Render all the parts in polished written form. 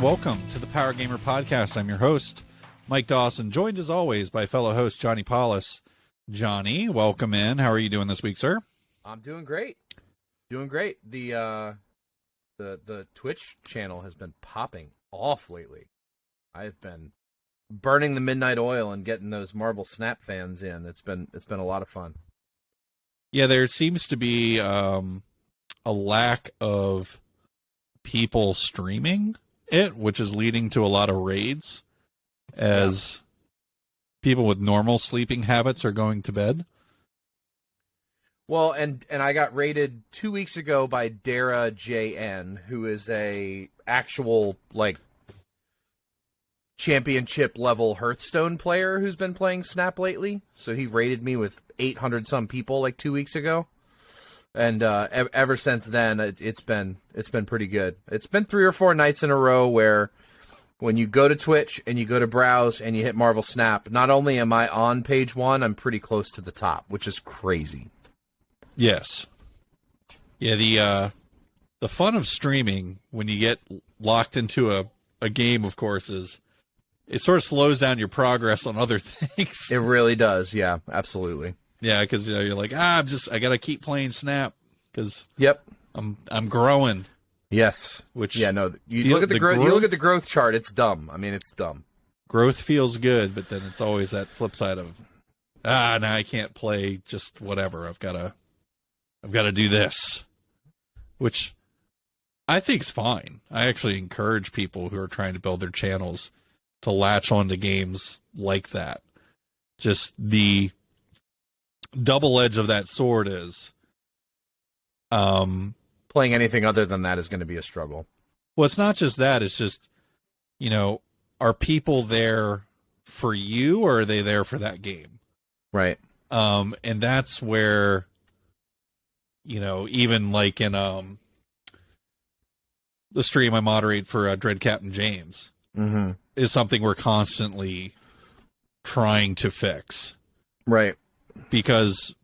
and welcome to the Power Gamer Podcast. I'm your host, Mike Dawson, joined as always by fellow host Johnny Paulus. Johnny, welcome in. How are you doing this week, sir? I'm doing great. Doing great. The Twitch channel has been popping off lately. I've been burning the midnight oil and getting those Marvel Snap fans in. It's been a lot of fun. Yeah, there seems to be a lack of people streaming it, which is leading to a lot of raids as people with normal sleeping habits are going to bed. Well, and I got raided 2 weeks ago by Dara JN, who is a actual championship level Hearthstone player who's been playing Snap lately. So he raided me with 800 some people like 2 weeks ago. And ever since then, it's been pretty good. It's been 3 or 4 nights in a row where when you go to Twitch and you go to browse and you hit Marvel Snap, not only am I on page 1, I'm pretty close to the top, which is crazy. Yes. Yeah, the fun of streaming when you get locked into a game, of course, is it sort of slows down your progress on other things. It really does. Yeah, absolutely. Yeah, because you're like, I gotta keep playing Snap because I'm growing. Yes. Which you look at the growth. You look at the growth chart. It's dumb. I mean, it's dumb. Growth feels good, but then it's always that flip side of now I can't play just whatever. I've got to do this, which I think is fine. I actually encourage people who are trying to build their channels to latch onto games like that. Just the double edge of that sword is playing anything other than that is going to be a struggle. Well, it's not just that. It's just, are people there for you or are they there for that game? Right. And that's where, even like in the stream I moderate for Dread Captain James is something we're constantly trying to fix. Right. Because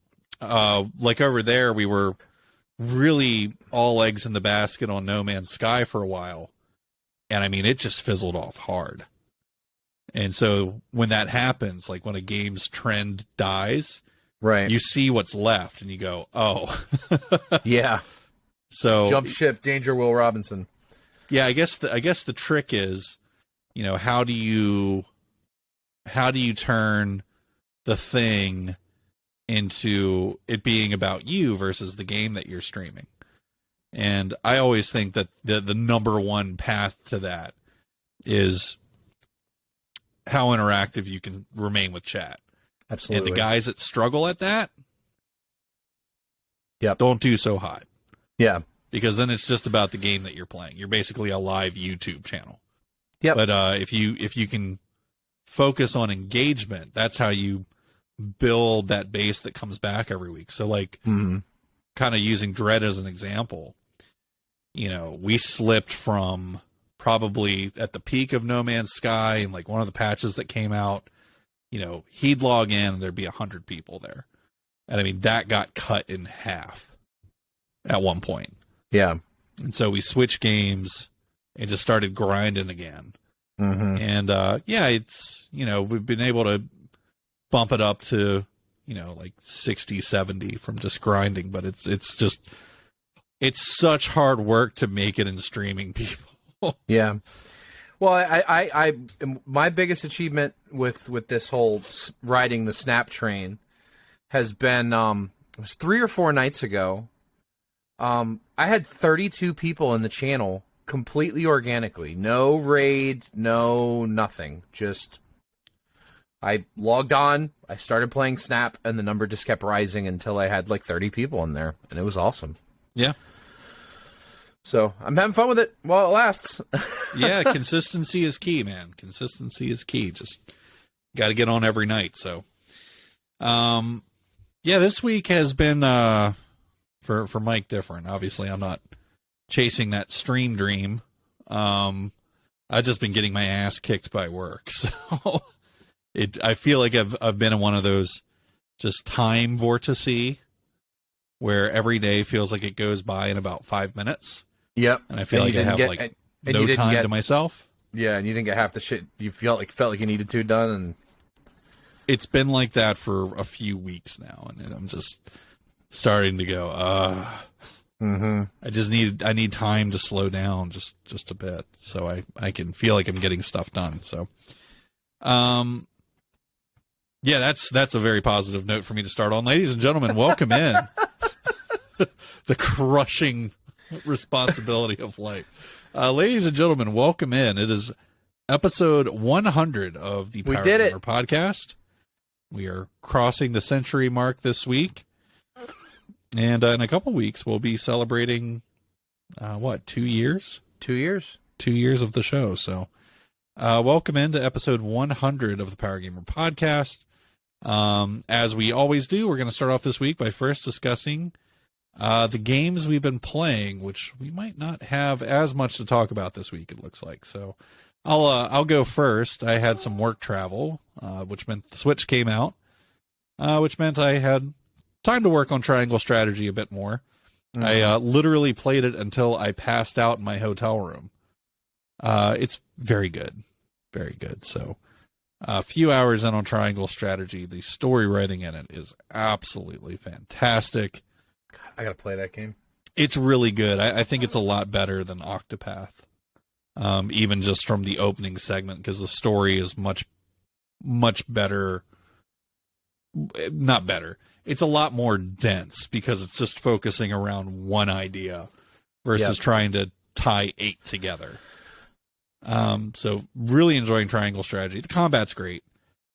over there, we were really all eggs in the basket on No Man's Sky for a while. And I mean, it just fizzled off hard. And so when that happens, like when a game's trend dies, right, you see what's left and you go, oh. Yeah. So jump ship, danger, Will Robinson. Yeah, I guess the trick is, how do you turn the thing into it being about you versus the game that you're streaming. And I always think that the number one path to that is how interactive you can remain with chat. Absolutely. And the guys that struggle at that, don't do so hot. Yeah. Because then it's just about the game that you're playing. You're basically a live YouTube channel. Yeah. But if you can focus on engagement, that's how you build that base that comes back every week. So kind of using Dread as an example, we slipped from probably at the peak of No Man's Sky and like one of the patches that came out, he'd log in and there'd be 100 people there. And I mean, that got cut in half at one point. Yeah. And so we switched games and just started grinding again. And it's, we've been able to bump it up to, like 60, 70 from just grinding, but it's such hard work to make it in streaming, people. Yeah. Well, I my biggest achievement with this whole riding the Snap train has been, it was 3 or 4 nights ago. I had 32 people in the channel completely organically. No raid, no nothing. Just I logged on, I started playing Snap, and the number just kept rising until I had like 30 people in there, and it was awesome. Yeah. So I'm having fun with it while it lasts. Yeah, consistency is key, man. Consistency is key. Just got to get on every night. So, this week has been for Mike different. Obviously, I'm not chasing that stream dream. I've just been getting my ass kicked by work. So I feel like I've been in one of those just time vortices where every day feels like it goes by in about 5 minutes. Yep. And I feel like I have And no you didn't time get- to myself. Yeah, and you didn't get half the shit you felt like you needed to done. And It's been like that for a few weeks now, and I'm just starting to go, I need time to slow down just a bit so I can feel like I'm getting stuff done. So, yeah, that's a very positive note for me to start on. Ladies and gentlemen, welcome in the crushing responsibility of life. Ladies and gentlemen, welcome in. It is episode 100 of the Power did it. Gamer podcast. We are crossing the century mark this week. And in a couple weeks, we'll be celebrating, 2 years? 2 years. 2 years of the show. So welcome into episode 100 of the Power Gamer podcast. As we always do, we're going to start off this week by first discussing the games we've been playing, which we might not have as much to talk about this week, it looks like. So I'll go first. I had some work travel, which meant the Switch came out, which meant I had time to work on Triangle Strategy a bit more. I literally played it until I passed out in my hotel room. It's very good. Very good. So a few hours in on Triangle Strategy. The story writing in it is absolutely fantastic. I gotta play that game. It's really good. I think it's a lot better than Octopath. Even just from the opening segment, because the story is much better. Not better. It's a lot more dense because it's just focusing around one idea versus trying to tie 8 together. So really enjoying Triangle Strategy. The combat's great.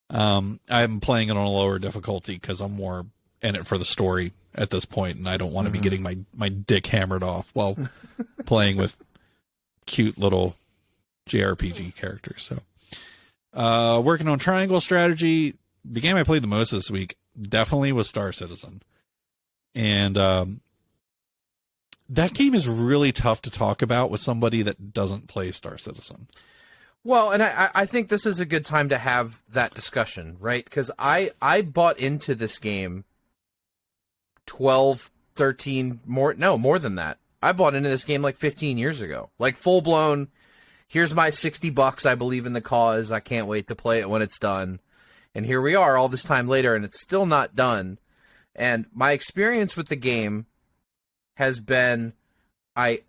I'm playing it on a lower difficulty because I'm more in it for the story at this point, and I don't want to be getting my dick hammered off while playing with cute little JRPG characters. So working on Triangle Strategy. The game I played the most this week definitely was Star Citizen. And that game is really tough to talk about with somebody that doesn't play Star Citizen. Well, and I think this is a good time to have that discussion, right? Because I bought into this game 12, 13, more than that. I bought into this game like 15 years ago. Like full blown, here's my $60, I believe in the cause, I can't wait to play it when it's done. And here we are all this time later, and it's still not done. And my experience with the game has been, I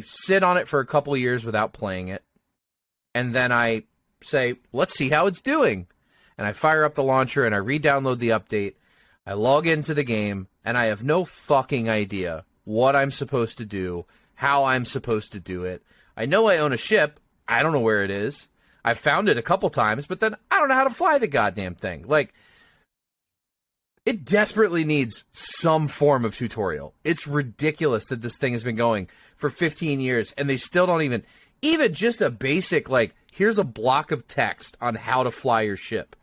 sit on it for a couple of years without playing it, and then I say, let's see how it's doing. And I fire up the launcher, and I re-download the update. I log into the game, and I have no fucking idea what I'm supposed to do, how I'm supposed to do it. I know I own a ship. I don't know where it is. I've found it a couple times, but then I don't know how to fly the goddamn thing. Like, it desperately needs some form of tutorial. It's ridiculous that this thing has been going for 15 years, and they still don't even just a basic, like, here's a block of text on how to fly your ship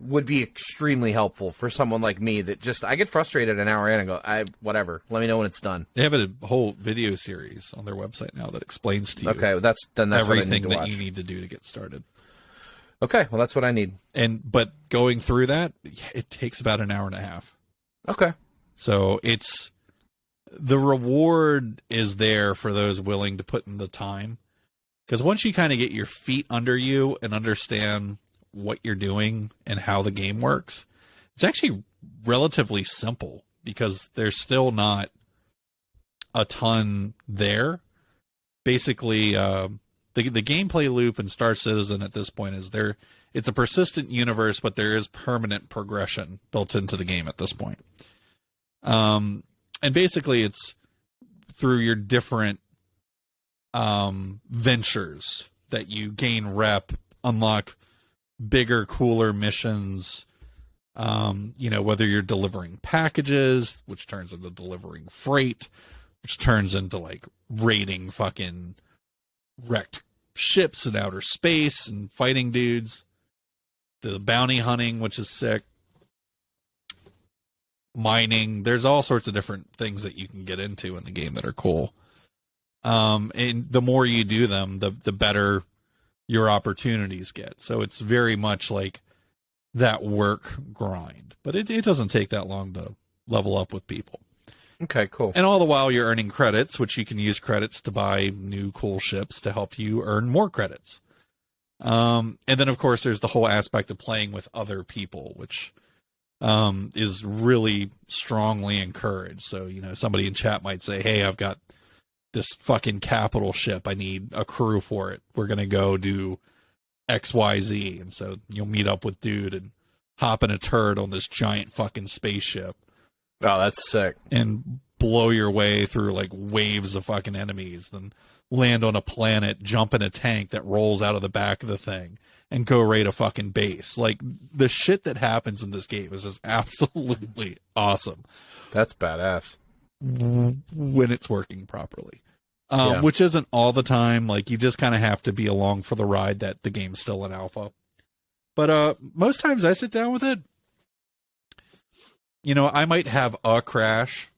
would be extremely helpful for someone like me that just, I get frustrated an hour in and go, whatever, let me know when it's done. They have a whole video series on their website now that explains to you Okay, that's everything what I need to that watch. you need to do to get started. Okay, well, that's what I need. But going through that, it takes about an hour and a half. Okay. So the reward is there for those willing to put in the time. Because once you kind of get your feet under you and understand what you're doing and how the game works, it's actually relatively simple because there's still not a ton there. Basically, the gameplay loop in Star Citizen at this point is it's a persistent universe, but there is permanent progression built into the game at this point. And basically it's through your different ventures that you gain rep, unlock bigger, cooler missions, whether you're delivering packages, which turns into delivering freight, which turns into like raiding fucking wrecked ships in outer space and fighting dudes, the bounty hunting, which is sick, mining. There's all sorts of different things that you can get into in the game that are cool. And the more you do them, the better your opportunities get. So it's very much like that work grind, but it doesn't take that long to level up with people. Okay, cool. And all the while you're earning credits, which you can use credits to buy new cool ships to help you earn more credits. And then, of course, there's the whole aspect of playing with other people, which is really strongly encouraged. So, somebody in chat might say, hey, I've got this fucking capital ship. I need a crew for it. We're going to go do XYZ. And so you'll meet up with dude and hop in a turret on this giant fucking spaceship. Oh, that's sick. And blow your way through like waves of fucking enemies, then land on a planet, jump in a tank that rolls out of the back of the thing, and go raid a fucking base. Like, the shit that happens in this game is just absolutely awesome. That's badass. When it's working properly. Yeah. Which isn't all the time. Like, you just kind of have to be along for the ride that the game's still in alpha. But most times I sit down with it, I might have a crash,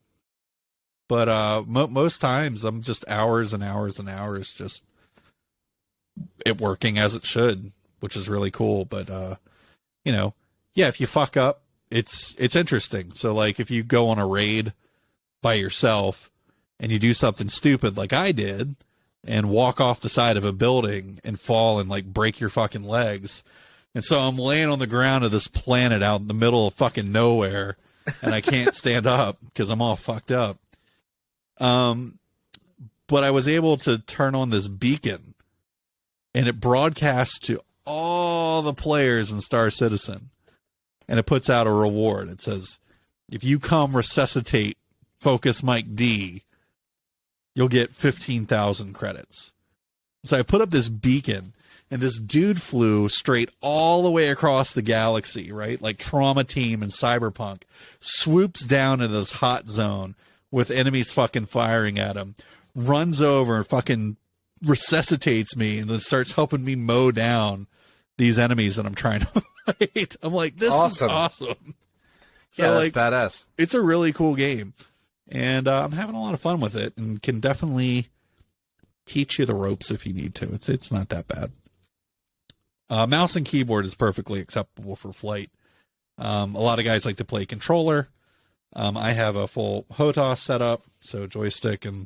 but most times I'm just hours and hours and hours just it working as it should, which is really cool. But if you fuck up, it's interesting. So like if you go on a raid by yourself and you do something stupid like I did and walk off the side of a building and fall and like break your fucking legs. And so I'm laying on the ground of this planet out in the middle of fucking nowhere and I can't stand up because I'm all fucked up. But I was able to turn on this beacon and it broadcasts to all the players in Star Citizen and it puts out a reward. It says, if you come resuscitate Focus Mike D, you'll get 15,000 credits. So I put up this beacon and this dude flew straight all the way across the galaxy, right? Like Trauma Team and Cyberpunk, swoops down into this hot zone with enemies fucking firing at him, runs over and fucking resuscitates me and then starts helping me mow down these enemies that I'm trying to fight. I'm like, this is awesome. So, yeah, that's badass. It's a really cool game. And I'm having a lot of fun with it and can definitely teach you the ropes if you need to. It's not that bad. Mouse and keyboard is perfectly acceptable for flight. A lot of guys like to play controller. I have a full HOTAS set up, so joystick and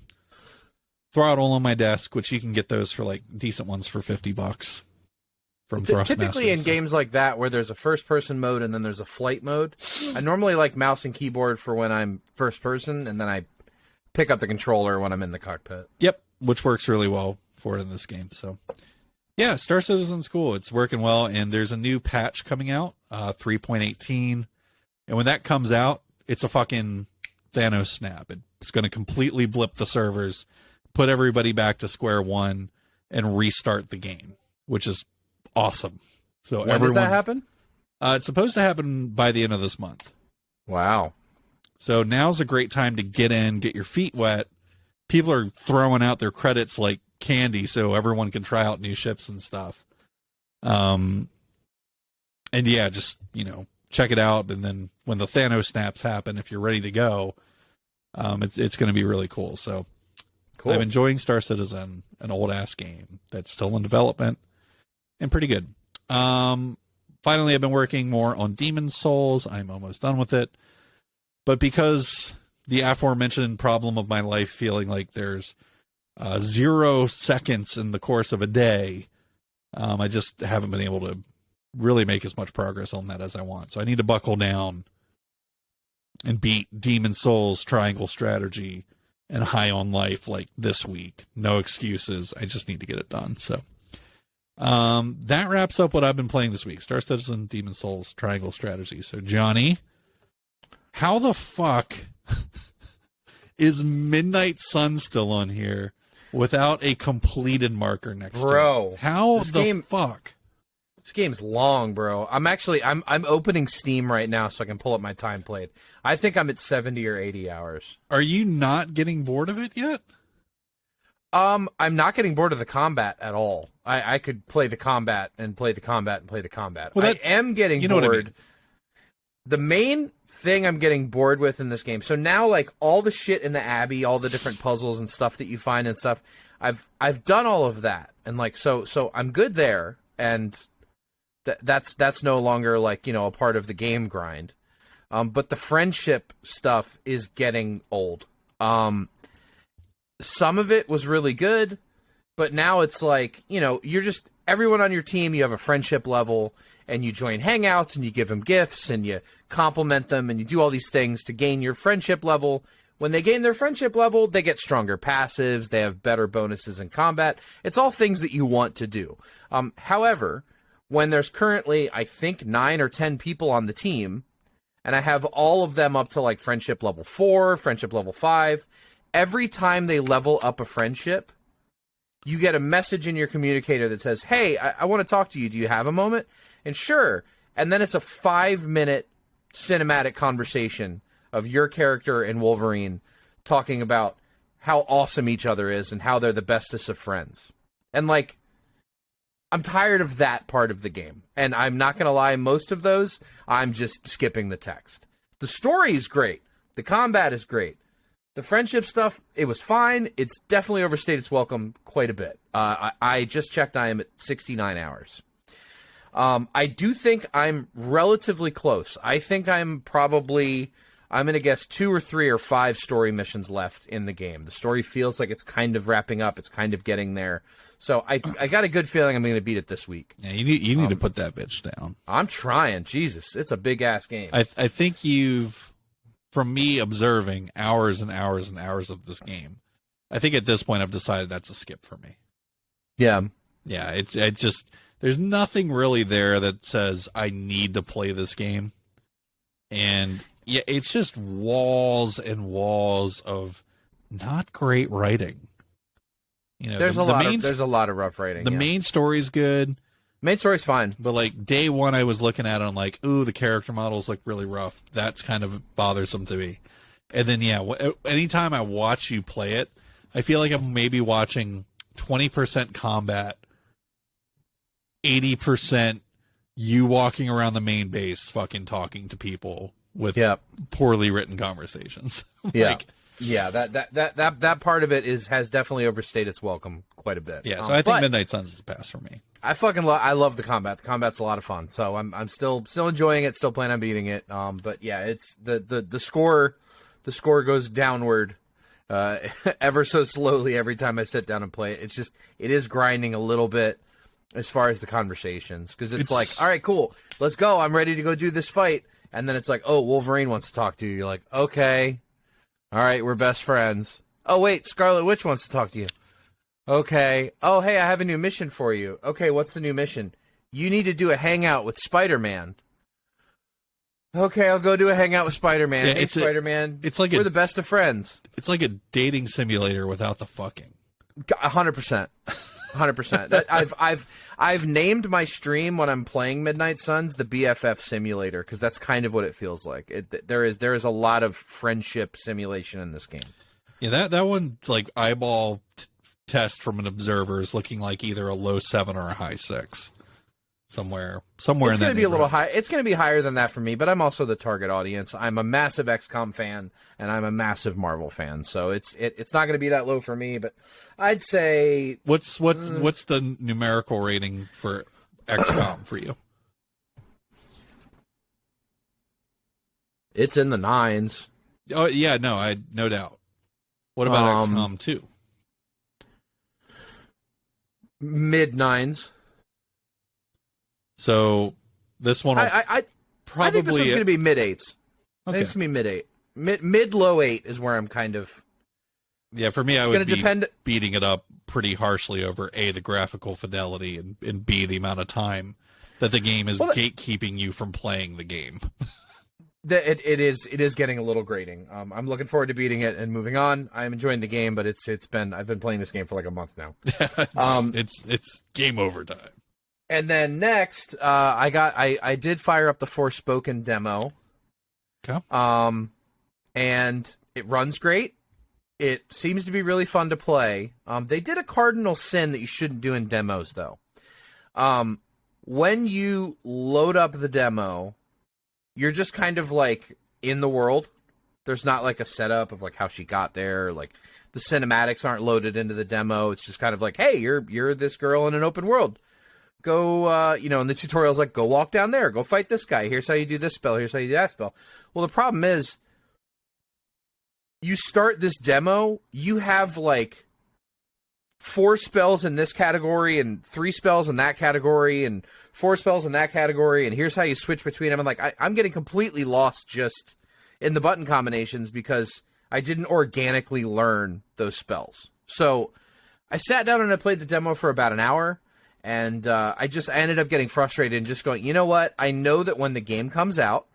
throttle on my desk, which you can get those for like decent ones for $50 from Thrustmaster. Typically in games like that where there's a first-person mode and then there's a flight mode, I normally like mouse and keyboard for when I'm first person, and then I pick up the controller when I'm in the cockpit. Yep, which works really well for it in this game. So, yeah, Star Citizen's cool. It's working well, and there's a new patch coming out, 3.18, and when that comes out, it's a fucking Thanos snap. It's going to completely blip the servers, put everybody back to square one, and restart the game, which is awesome. So when does that happen? It's supposed to happen by the end of this month. Wow. So now's a great time to get in, get your feet wet. People are throwing out their credits like candy so everyone can try out new ships and stuff. And yeah, just, check it out. And then when the Thanos snaps happen, if you're ready to go, it's going to be really cool. So cool. I'm enjoying Star Citizen, an old ass game that's still in development and pretty good. Finally, I've been working more on Demon's Souls. I'm almost done with it. But because the aforementioned problem of my life feeling like there's 0 seconds in the course of a day, I just haven't been able to really make as much progress on that as I want. So I need to buckle down and beat Demon's Souls, Triangle Strategy, and High on Life like this week. No excuses. I just need to get it done. So that wraps up what I've been playing this week. Star Citizen, Demon's Souls, Triangle Strategy. So Johnny, how the fuck is Midnight Sun still on here without a completed marker next to it? Bro, how the fuck? This game's long, bro. I'm opening Steam right now so I can pull up my time played. I think I'm at 70 or 80 hours. Are you not getting bored of it yet? I'm not getting bored of the combat at all. I could play the combat and play the combat and play the combat. Well, I am getting bored. What I mean? The main thing I'm getting bored with in this game. So now, like, all the shit in the Abbey, all the different puzzles and stuff that you find and stuff, I've done all of that, and like so I'm good there, and that's no longer like a part of the game grind. But the friendship stuff is getting old. Some of it was really good, but now it's like, you're just, everyone on your team, you have a friendship level, and you join hangouts, and you give them gifts, and you compliment them, and you do all these things to gain your friendship level. When they gain their friendship level, they get stronger passives, they have better bonuses in combat. It's all things that you want to do. However, when there's currently, I think, 9 or 10 people on the team, and I have all of them up to like friendship level 4, friendship level 5, every time they level up a friendship, you get a message in your communicator that says, hey, I want to talk to you. Do you have a moment? And sure. And then it's a 5-minute cinematic conversation of your character and Wolverine talking about how awesome each other is and how they're the bestest of friends. And like, I'm tired of that part of the game. And I'm not going to lie, most of those, I'm just skipping the text. The story is great. The combat is great. The friendship stuff, it was fine. It's definitely overstayed its welcome quite a bit. I just checked. I am at 69 hours. I do think I'm relatively close. I think I'm going to guess 2 or 3 or 5 story missions left in the game. The story feels like it's kind of wrapping up. It's kind of getting there. So I got a good feeling I'm going to beat it this week. Yeah, you need to put that bitch down. I'm trying. Jesus, it's a big-ass game. I think you've... From me observing hours and hours and hours of this game, I think at this point I've decided that's a skip for me. Yeah. Yeah, it just, there's nothing really there that says I need to play this game. And yeah, it's just walls and walls of not great writing. There's a lot of rough writing. The main story's good. Main story's fine. But like day one, I was looking at it, I'm like, ooh, the character models look really rough. That's kind of bothersome to me. And then, yeah, anytime I watch you play it, I feel like I'm maybe watching 20% combat, 80% you walking around the main base fucking talking to people with poorly written conversations. Yeah, that part of it has definitely overstayed its welcome quite a bit. Yeah, so I think Midnight Suns is a pass for me. I love the combat. The combat's a lot of fun. So I'm still enjoying it. Still plan on beating it. But yeah, it's the score goes downward ever so slowly every time I sit down and play it. It is grinding a little bit as far as the conversations, because it's like, all right, cool, let's go. I'm ready to go do this fight, and then it's like, oh, Wolverine wants to talk to you. You're like, okay, all right, we're best friends. Oh wait, Scarlet Witch wants to talk to you. Okay. Oh, hey, I have a new mission for you. Okay, what's the new mission? You need to do a hangout with Spider-Man. Okay, I'll go do a hangout with Spider-Man. Yeah, hey, Spider-Man. We're the best of friends. It's like a dating simulator without the fucking. 100%. 100%. I've named my stream when I'm playing Midnight Suns the BFF simulator, because that's kind of what it feels like. There is a lot of friendship simulation in this game. Yeah, that one, like, eyeball test from an observer is looking like either a low 7 or a high 6. Somewhere it's in that. It's going to be a little high. It's going to be higher than that for me, but I'm also the target audience. I'm a massive XCOM fan, and I'm a massive Marvel fan, so it's not going to be that low for me. But I'd say what's the numerical rating for XCOM for you? It's in the 9s. Oh yeah, no doubt. What about XCOM 2? Mid 9s. So this one, I think this one's going to be mid 8s. I think it's going to be mid 8, mid low 8 is where I'm kind of. Yeah, for me, I would be beating it up pretty harshly over A, the graphical fidelity, and B, the amount of time that the game is gatekeeping you from playing the game. It is getting a little grating. I'm looking forward to beating it and moving on. I'm enjoying the game, but I've been playing this game for like a month now. It's game over time. And then next, I did fire up the Forspoken demo. Okay. And it runs great. It seems to be really fun to play. They did a cardinal sin that you shouldn't do in demos, though. When you load up the demo, you're just kind of like in the world. There's not like a setup of like how she got there. Like the cinematics aren't loaded into the demo. It's just kind of like, hey, you're this girl in an open world. and the tutorial's like, go walk down there, go fight this guy. Here's how you do this spell. Here's how you do that spell. Well, the problem is, you start this demo, you have like 4 spells in this category and 3 spells in that category and 4 spells in that category, and here's how you switch between them. I'm like, I'm getting completely lost just in the button combinations because I didn't organically learn those spells. So I sat down and I played the demo for about an hour, and I ended up getting frustrated and just going, you know what? I know that when the game comes out,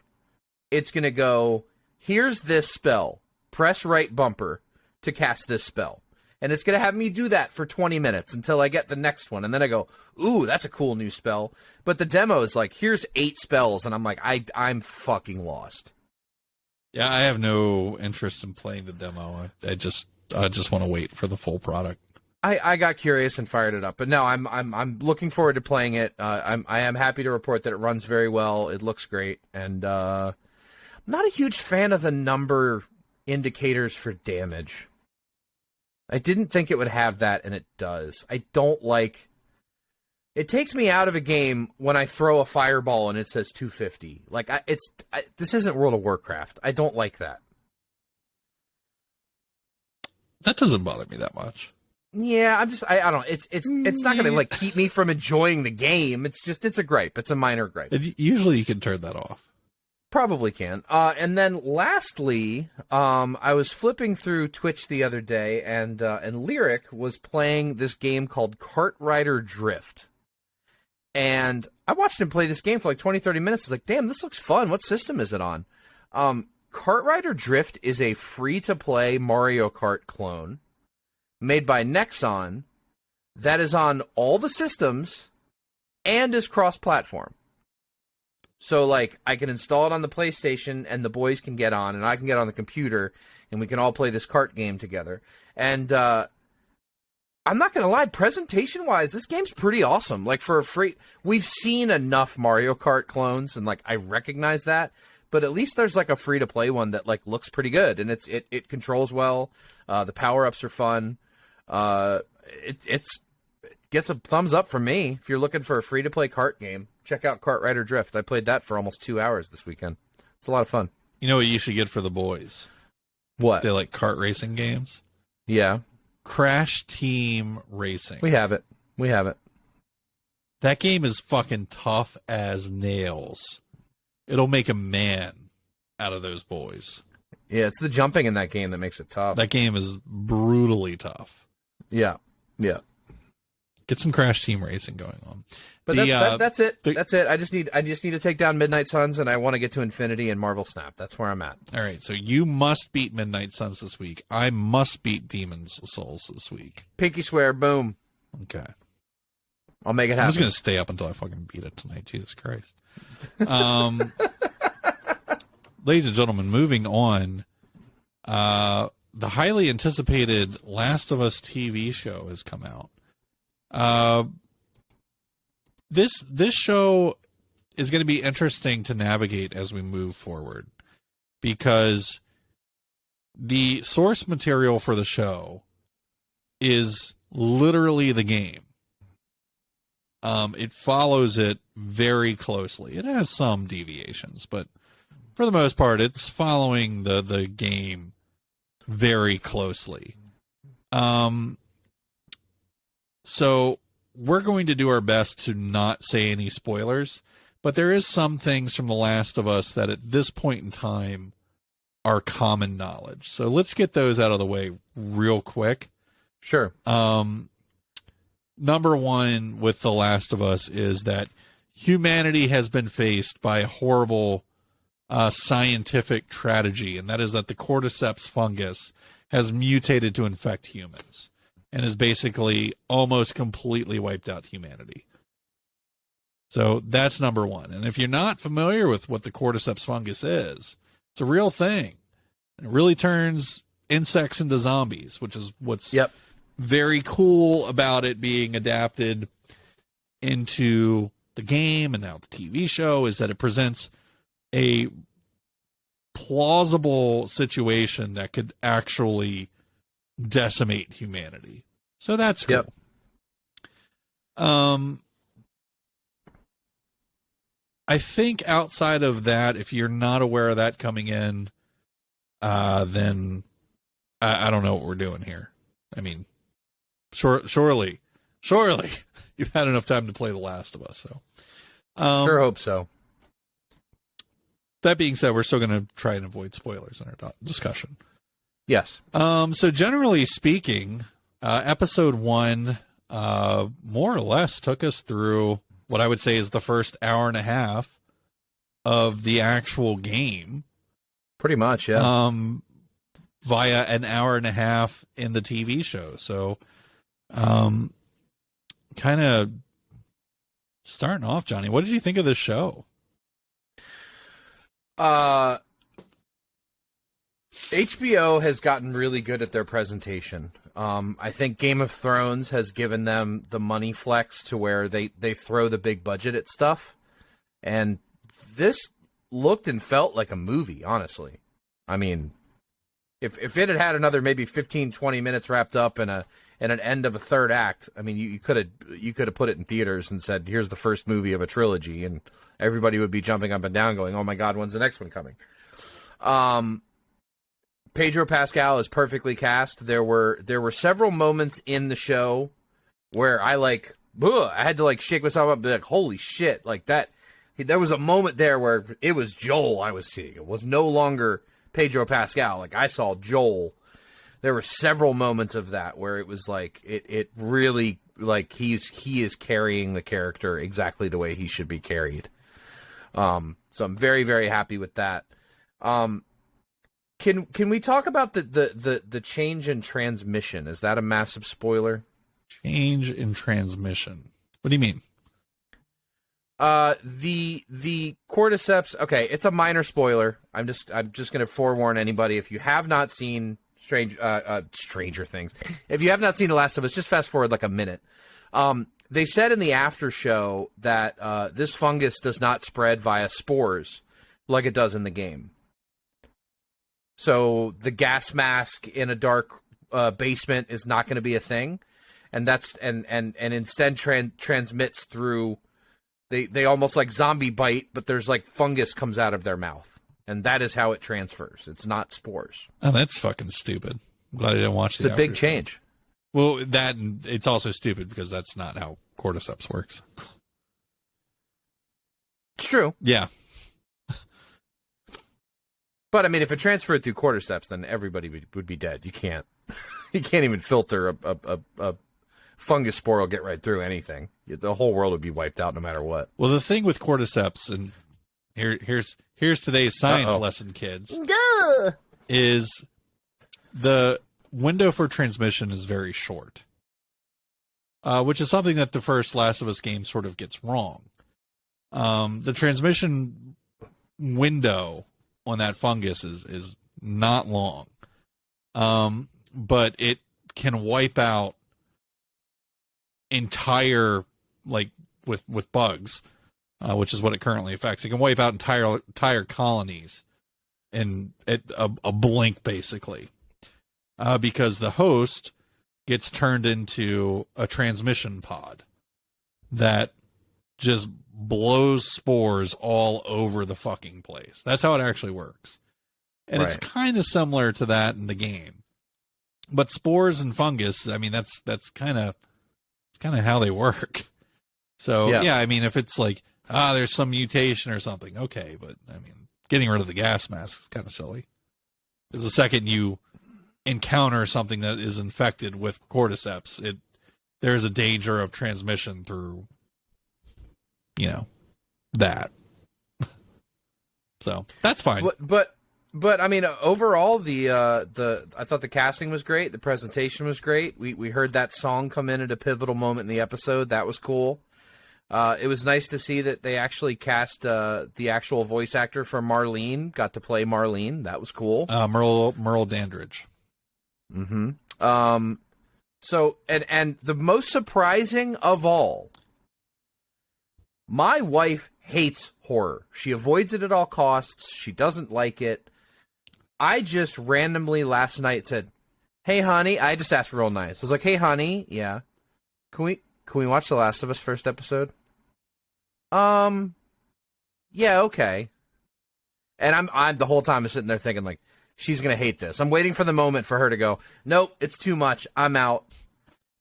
it's going to go, here's this spell. Press right bumper to cast this spell. And it's going to have me do that for 20 minutes until I get the next one. And then I go, ooh, that's a cool new spell. But the demo is like, here's 8 spells. And I'm like, I'm fucking lost. Yeah, I have no interest in playing the demo. I just want to wait for the full product. I got curious and fired it up. But no, I'm looking forward to playing it. I am happy to report that it runs very well. It looks great. And I'm not a huge fan of the number indicators for damage. I didn't think it would have that, and it does. I don't like... It takes me out of a game when I throw a fireball and it says 250. Like, this isn't World of Warcraft. I don't like that. That doesn't bother me that much. Yeah, I don't know. It's not going to, like, keep me from enjoying the game. It's a gripe. It's a minor gripe. Usually you can turn that off. Probably can. And then lastly, I was flipping through Twitch the other day, and Lyric was playing this game called Kart Rider Drift. And I watched him play this game for like 20, 30 minutes. I was like, damn, this looks fun. What system is it on? Kart Rider Drift is a free-to-play Mario Kart clone made by Nexon that is on all the systems and is cross-platform. So, like, I can install it on the PlayStation, and the boys can get on, and I can get on the computer, and we can all play this kart game together. And I'm not going to lie, presentation-wise, this game's pretty awesome. Like, for a free... We've seen enough Mario Kart clones, and, like, I recognize that. But at least there's, like, a free-to-play one that, like, looks pretty good. And it controls well. The power-ups are fun. It gets a thumbs up from me. If you're looking for a free-to-play kart game, check out Kart Rider Drift. I played that for almost 2 hours this weekend. It's a lot of fun. You know what you should get for the boys? What? They like kart racing games. Yeah. Crash Team Racing. We have it. That game is fucking tough as nails. It'll make a man out of those boys. Yeah, it's the jumping in that game that makes it tough. That game is brutally tough. Yeah. Get some Crash Team Racing going on. But that's it. That's it. I just need to take down Midnight Suns, and I want to get to Infinity and Marvel Snap. That's where I'm at. All right, so you must beat Midnight Suns this week. I must beat Demon's Souls this week. Pinky swear, boom. Okay. I'll make it happen. I'm just going to stay up until I fucking beat it tonight. Jesus Christ. Ladies and gentlemen, moving on. The highly anticipated Last of Us TV show has come out. This show is going to be interesting to navigate as we move forward, because the source material for the show is literally the game. It follows it very closely. It has some deviations, but for the most part, it's following the game very closely. So we're going to do our best to not say any spoilers, but there is some things from The Last of Us that at this point in time are common knowledge. So let's get those out of the way real quick. Sure. Number one with The Last of Us is that humanity has been faced by a horrible scientific tragedy, and that is that the cordyceps fungus has mutated to infect humans and has basically almost completely wiped out humanity. So that's number one. And if you're not familiar with what the cordyceps fungus is, it's a real thing. It really turns insects into zombies, which is what's very cool about it being adapted into the game and now the TV show, is that it presents a plausible situation that could actually decimate humanity. So that's cool. I think outside of that, if you're not aware of that coming in, then I don't know what we're doing here. I mean, surely you've had enough time to play The Last of Us. So, Sure hope so. That being said, we're still going to try and avoid spoilers in our discussion. Yes. So generally speaking, episode 1 more or less took us through what I would say is the first hour and a half of the actual game. Pretty much, yeah. Via an hour and a half in the TV show. So, kind of starting off, Johnny, what did you think of this show? HBO has gotten really good at their presentation. I think Game of Thrones has given them the money flex to where they throw the big budget at stuff. And this looked and felt like a movie, honestly. I mean, if it had another maybe 15, 20 minutes wrapped up in an end of a third act, I mean, you could have put it in theaters and said, here's the first movie of a trilogy, and everybody would be jumping up and down going, oh my God, when's the next one coming? Pedro Pascal is perfectly cast. There were several moments in the show where I had to shake myself up and be like, holy shit, like that. There was a moment there where it was Joel I was seeing. It was no longer Pedro Pascal. Like, I saw Joel. There were several moments of that where it was like, it really, like, he is carrying the character exactly the way he should be carried. So I'm very, very happy with that. Can we talk about the change in transmission? Is that a massive spoiler? Change in transmission. What do you mean? The cordyceps. Okay, it's a minor spoiler. I'm just going to forewarn anybody, if you have not seen Stranger Things, if you have not seen The Last of Us, just fast forward like a minute. They said in the after show that this fungus does not spread via spores like it does in the game. So the gas mask in a dark basement is not going to be a thing, and that's and instead transmits through. They almost like zombie bite, but there's like fungus comes out of their mouth, and that is how it transfers. It's not spores. Oh, that's fucking stupid. I'm glad I didn't watch It's a big change. Well, that, and it's also stupid because that's not how cordyceps works. It's true. Yeah. But I mean, if it transferred through cordyceps, then everybody would be dead. You can't even filter a fungus spore will get right through anything. The whole world would be wiped out no matter what. Well, the thing with cordyceps, and here's today's science lesson, kids, is the window for transmission is very short, which is something that the first Last of Us game sort of gets wrong. The transmission window on that fungus is not long, but it can wipe out entire, like with bugs, which is what it currently affects. It can wipe out entire colonies in a blink, basically, because the host gets turned into a transmission pod that just blows spores all over the fucking place. That's how it actually works. And It's kind of similar to that in the game. But spores and fungus, I mean, that's kind of how they work. So, yeah, I mean, if it's like, there's some mutation or something, okay, but I mean, getting rid of the gas mask is kind of silly. Because the second you encounter something that is infected with cordyceps, there's a danger of transmission through, that. So that's fine. But I mean, overall, I thought the casting was great. The presentation was great. We heard that song come in at a pivotal moment in the episode. That was cool. It was nice to see that they actually cast the actual voice actor for Marlene, got to play Marlene. That was cool. Merle Dandridge. Mm-hmm. So, and the most surprising of all, my wife hates horror. She avoids it at all costs. She doesn't like it. I just randomly last night said, "Hey, honey," I just asked real nice. I was like, "Hey, honey, yeah, can we watch The Last of Us first episode?" yeah, okay. And I'm the whole time I'm sitting there thinking like, she's gonna hate this. I'm waiting for the moment for her to go, nope, it's too much. I'm out.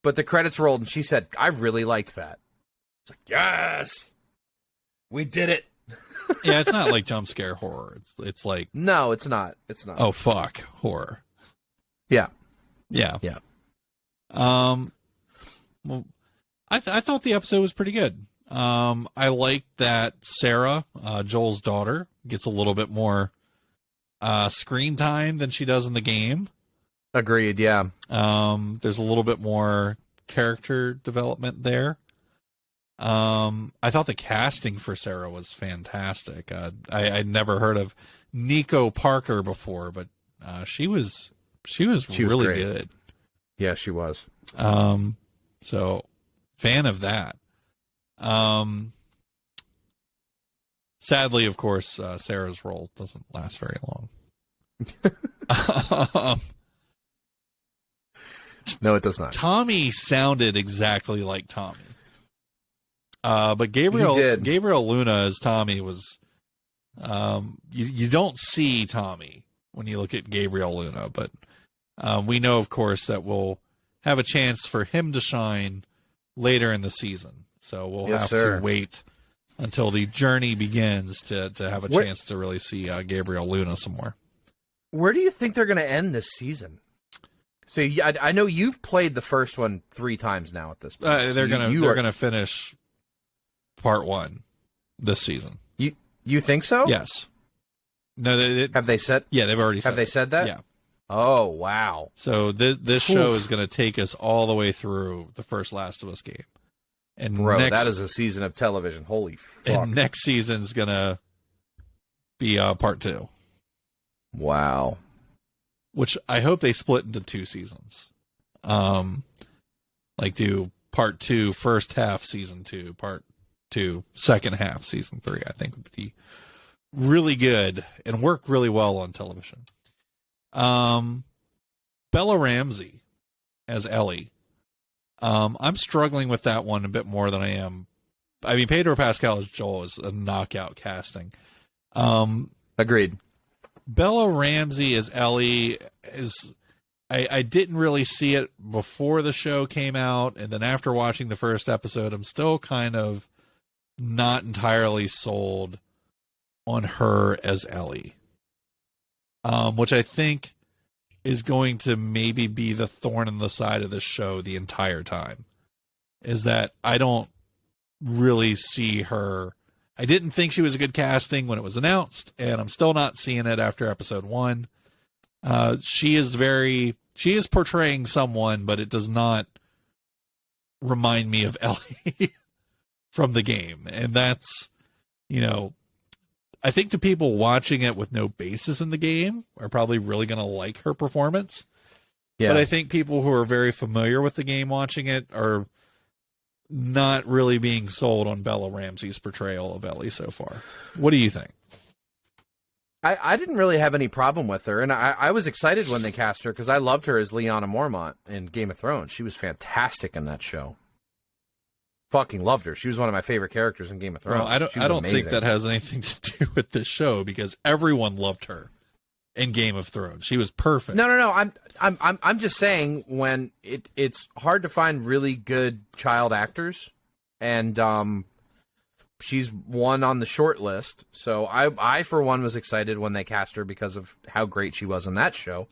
But the credits rolled, and she said, I really like that. It's like, yes, we did it. Yeah, it's not like jump scare horror. It's like, No, it's not. It's not. oh fuck, horror. Yeah. Yeah. Yeah. Well, I thought the episode was pretty good. I like that Sarah, Joel's daughter, gets a little bit more screen time than she does in the game. Agreed, yeah. There's a little bit more character development there. I thought the casting for Sarah was fantastic. I'd never heard of Nico Parker before, but she was really great. good. Yeah, she was. So fan of that. Sadly, of course, Sarah's role doesn't last very long. No, it does not. Tommy sounded exactly like Tommy. But Gabriel Luna as Tommy was, you don't see Tommy when you look at Gabriel Luna, but we know, of course, that we'll have a chance for him to shine later in the season. So we'll have to wait until the journey begins to have a chance to really see Gabriel Luna some more. Where do you think they're going to end this season? So I know you've played the first one 3 times now at this point. They're gonna finish part 1 this season. You think so? Yes. No, have they said? Yeah, they've already. Have they said that? Yeah. Oh wow! So this show is going to take us all the way through the first Last of Us game, and that is a season of television. Holy fuck! And next season's going to be part 2. Wow. Which I hope they split into 2 seasons. Like do part 2 first half season 2, part 2 second half season 3. I think would be really good and work really well on television. Bella Ramsey as Ellie. I'm struggling with that one a bit more than I am. I mean, Pedro Pascal as Joel is a knockout casting. Agreed. Bella Ramsey as Ellie is. I didn't really see it before the show came out, and then after watching the first episode, I'm still kind of not entirely sold on her as Ellie. Which I think is going to maybe be the thorn in the side of the show the entire time. Is that I don't really see her. I didn't think she was a good casting when it was announced, and I'm still not seeing it after episode 1. She is portraying someone, but it does not remind me of Ellie from the game. And that's, I think the people watching it with no basis in the game are probably really going to like her performance. Yeah. But I think people who are very familiar with the game watching it are not really being sold on Bella Ramsey's portrayal of Ellie so far. What do you think? I didn't really have any problem with her, and I was excited when they cast her because I loved her as Lyanna Mormont in Game of Thrones. She was fantastic in that show. Fucking loved her. She was one of my favorite characters in Game of Thrones. Well, I don't think that has anything to do with this show because everyone loved her in Game of Thrones. She was perfect. No. I'm just saying when it's hard to find really good child actors, and she's one on the short list. So I for one was excited when they cast her because of how great she was in that show.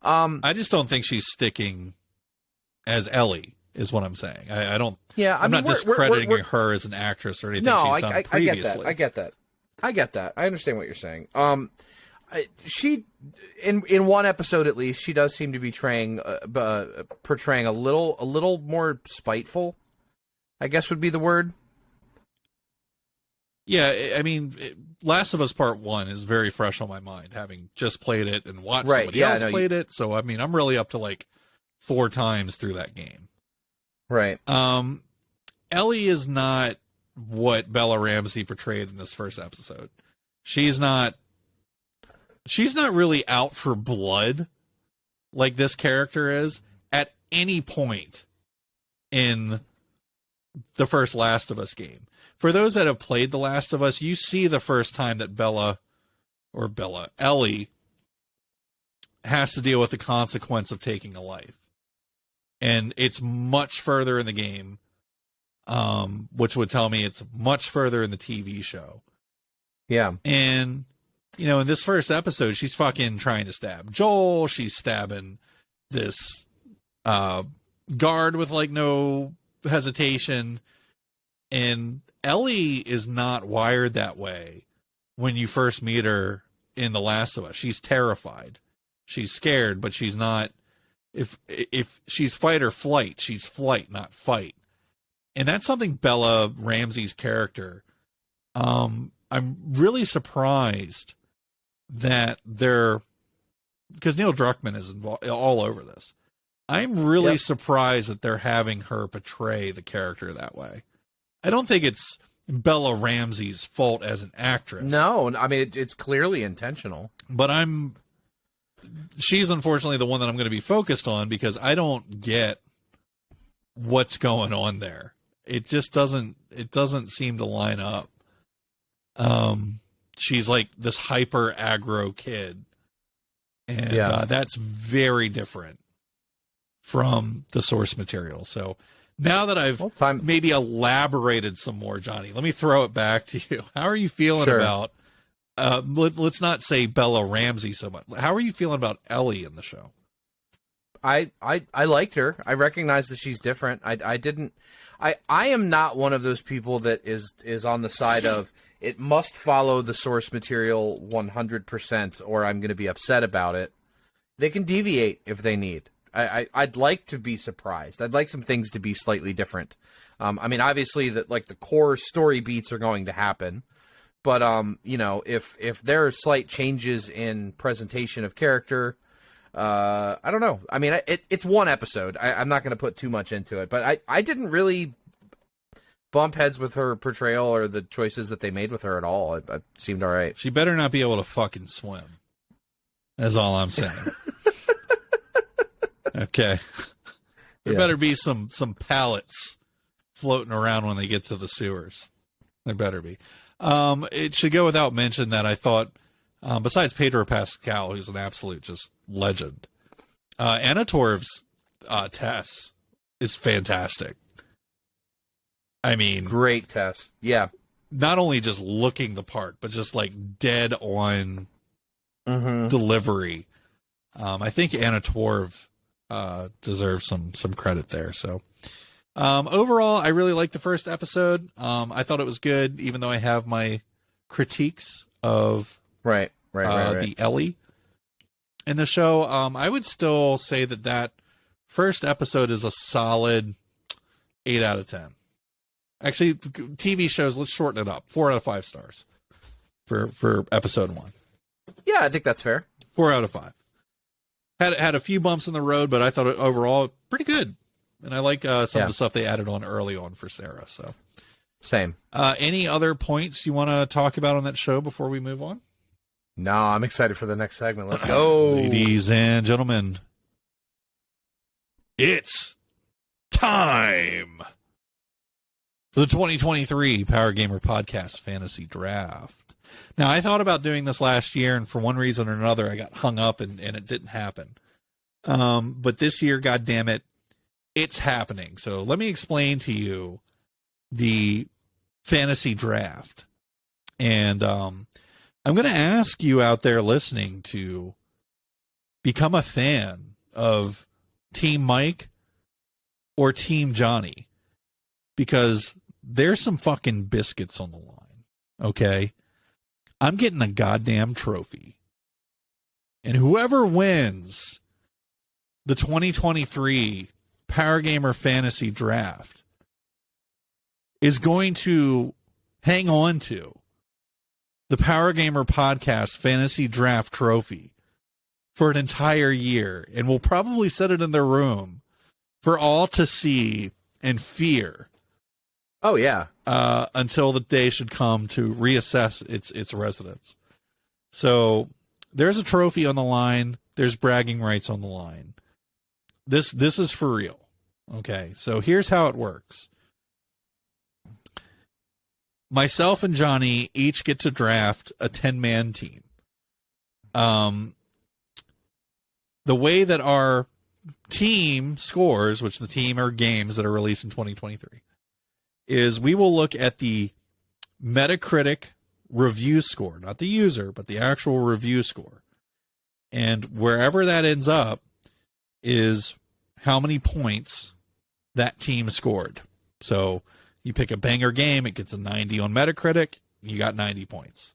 I just don't think she's sticking as Ellie. Is what I'm saying. I don't. Yeah, I'm not discrediting her as an actress or anything she's done previously. I get that. I understand what you're saying. She, in one episode at least, she does seem to be portraying a little more spiteful, I guess would be the word. Yeah, I mean, Last of Us Part 1 is very fresh on my mind, having just played it and watched somebody else play it. So, I mean, I'm really up to like 4 times through that game. Right. Ellie is not what Bella Ramsey portrayed in this first episode. She's not really out for blood like this character is at any point in the first Last of Us game. For those that have played The Last of Us, you see the first time that Ellie has to deal with the consequence of taking a life. And it's much further in the game, which would tell me it's much further in the TV show. Yeah. And, you know, in this first episode, she's fucking trying to stab Joel. She's stabbing this guard with, like, no hesitation. And Ellie is not wired that way when you first meet her in The Last of Us. She's terrified. She's scared, but she's not. If she's fight or flight, she's flight, not fight. And that's something Bella Ramsey's character, I'm really surprised that because Neil Druckmann is involved all over this. I'm really surprised that they're having her portray the character that way. I don't think it's Bella Ramsey's fault as an actress. No, I mean, it's clearly intentional. But she's unfortunately the one that I'm going to be focused on because I don't get what's going on there. It just doesn't seem to line up. She's like this hyper aggro kid. And that's very different from the source material. So now that I've maybe elaborated some more, Johnny, let me throw it back to you. How are you feeling about, let's not say Bella Ramsey so much. How are you feeling about Ellie in the show? I liked her. I recognize that she's different. I am not one of those people that is on the side of it must follow the source material 100% or I'm going to be upset about it. They can deviate if they need. I'd like to be surprised. I'd like some things to be slightly different. I mean, obviously, the core story beats are going to happen, but you know, if there are slight changes in presentation of character, I don't know. I mean, it's one episode. I'm not going to put too much into it, but I didn't really bump heads with her portrayal or the choices that they made with her at all. It seemed all right. She better not be able to fucking swim. That's all I'm saying. Okay. There better be some pallets floating around when they get to the sewers. There better be. It should go without mention that I thought, besides Pedro Pascal, who's an absolute just legend, Anna Torv's Tess is fantastic. I mean, great Tess. Yeah. Not only just looking the part, but just like dead on delivery. I think Anna Torv deserves some credit there. So overall, I really liked the first episode. I thought it was good, even though I have my critiques of right. the Ellie in the show. I would still say that first episode is a solid 8 out of 10. Actually, TV shows, let's shorten it up. 4 out of 5 stars for episode 1. Yeah, I think that's fair. 4 out of 5. Had a few bumps in the road, but I thought it overall pretty good. And I like some of the stuff they added on early on for Sarah. So same. Any other points you want to talk about on that show before we move on? No, I'm excited for the next segment. Let's go. Ladies and gentlemen, it's time for the 2023 Power Gamer Podcast Fantasy Draft. Now, I thought about doing this last year, and for one reason or another, I got hung up, and it didn't happen. But this year, goddammit, it's happening. So let me explain to you the fantasy draft. And I'm going to ask you out there listening to become a fan of Team Mike or Team Johnny, because there's some fucking biscuits on the line, okay? I'm getting a goddamn trophy. And whoever wins the 2023 Power Gamer Fantasy Draft is going to hang on to the Power Gamer Podcast Fantasy Draft trophy for an entire year, and will probably set it in their room for all to see and fear. Oh, yeah. Until the day should come to reassess its residence. So there's a trophy on the line. There's bragging rights on the line. This is for real. Okay, so here's how it works. myself and Johnny each get to draft a 10-man team. The way that our team scores, which the team are games that are released in 2023, is we will look at the Metacritic review score, not the user, but the actual review score. And wherever that ends up is how many points that team scored. So you pick a banger game, it gets a 90 on Metacritic, you got 90 points.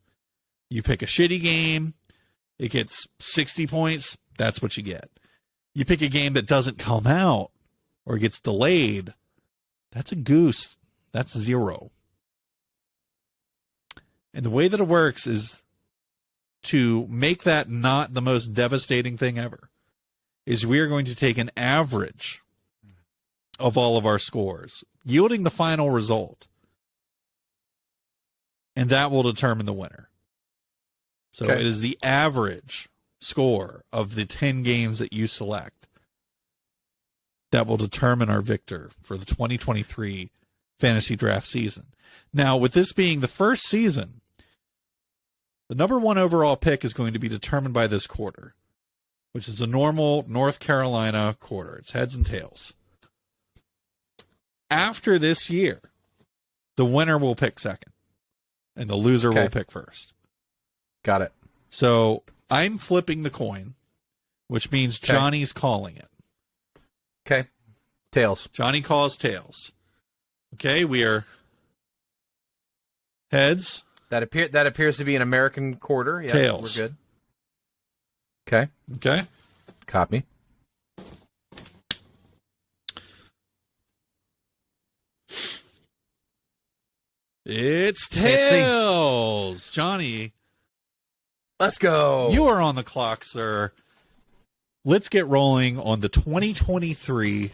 You pick a shitty game, it gets 60 points, that's what you get. You pick a game that doesn't come out or gets delayed, that's a goose. That's 0. And the way that it works is to make that not the most devastating thing ever, is we are going to take an average of all of our scores, yielding the final result. And that will determine the winner. So Okay. It is the average score of the 10 games that you select that will determine our victor for the 2023 fantasy draft season. Now, with this being the first season, the number 1 overall pick is going to be determined by this quarter, which is a normal North Carolina quarter. It's heads and tails. After this year, the winner will pick second, and the loser Okay. will pick first. Got it. So I'm flipping the coin, which means Okay. Johnny's calling it. Okay. Tails. Johnny calls tails. Okay, we are heads. That appears to be an American quarter. Yeah, Tails. we're good. Okay. Okay. Copy. It's Can't see. tails. Johnny, Let's go. you are on the clock, sir. Let's get rolling on the 2023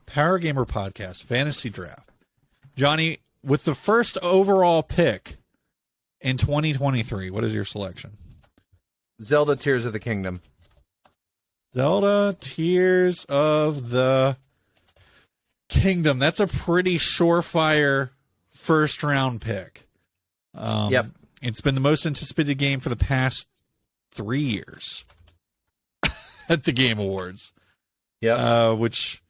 Power Gamer Podcast Fantasy Draft. Johnny, with the first overall pick in 2023, what is your selection? Zelda Tears of the Kingdom. Zelda Tears of the Kingdom. That's a pretty surefire first round pick. Yep. It's been the most anticipated game for the past 3 years at the Game Awards. Yep. Which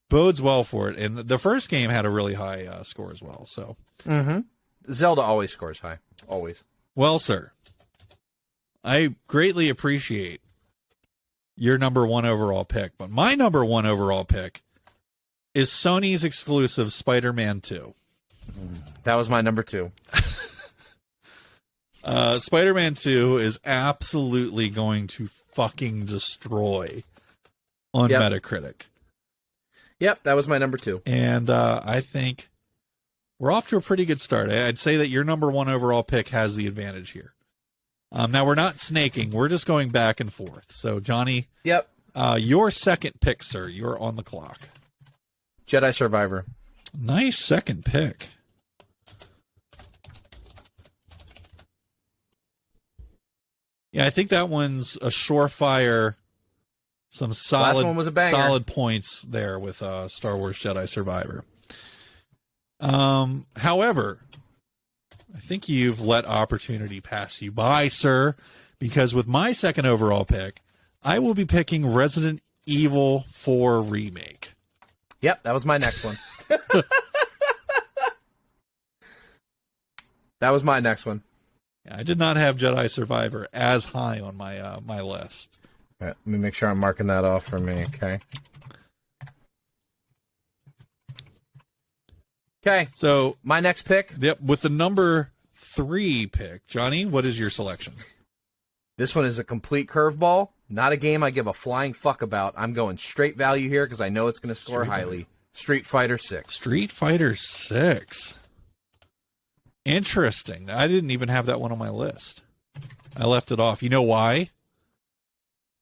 bodes well for it. And the first game had a really high score as well. So, Zelda always scores high. Always. well, sir, I greatly appreciate your number 1 overall pick. But my number 1 overall pick is Sony's exclusive Spider-Man 2. That was my number 2. Spider-Man 2 is absolutely going to fucking destroy on Yep. Metacritic. Yep, that was my number 2. And I think we're off to a pretty good start. I'd say that your number 1 overall pick has the advantage here. Now, we're not snaking. We're just going back and forth. So, Johnny, Yep. your second pick, sir. You're on the clock. Jedi Survivor. Nice second pick. Yeah, I think that one's a surefire. Some solid, Last one was a banger. solid points there with Star Wars Jedi Survivor. However, I think you've let opportunity pass you by, sir, because with my second overall pick, I will be picking Resident Evil 4 Remake. Yep, that was my next one. That was my next one. I did not have Jedi Survivor as high on my my list. All right, let me make sure I'm marking that off for me, okay? Okay, So, my next pick. yep, with the number 3 pick, Johnny, what is your selection? This one is a complete curveball. Not a game I give a flying fuck about. I'm going straight value here because I know it's going to score Straight highly. Street Fighter 6. Street Fighter 6. Interesting. I didn't even have that one on my list. I left it off. You know why?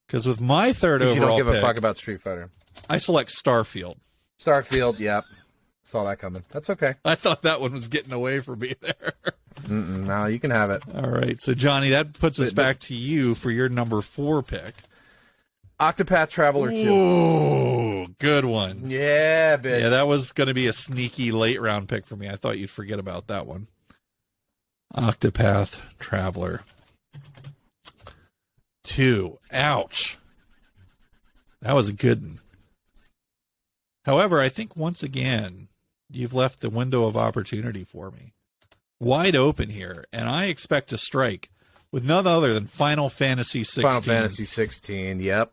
Because with my third Because you overall don't give pick, a fuck about Street Fighter. I select Starfield. Starfield, yep. Saw that coming. That's okay. I thought that one was getting away from me there. No, you can have it. All right. So, Johnny, that puts us back to you for your number 4 pick. Octopath Traveler 2. Ooh, good one. Yeah, bitch. Yeah, that was going to be a sneaky late round pick for me. I thought you'd forget about that one. Octopath Traveler 2. Ouch. That was a good one. However, I think once again, you've left the window of opportunity for me wide open here, and I expect to strike with none other than Final Fantasy 16. Final Fantasy 16, yep.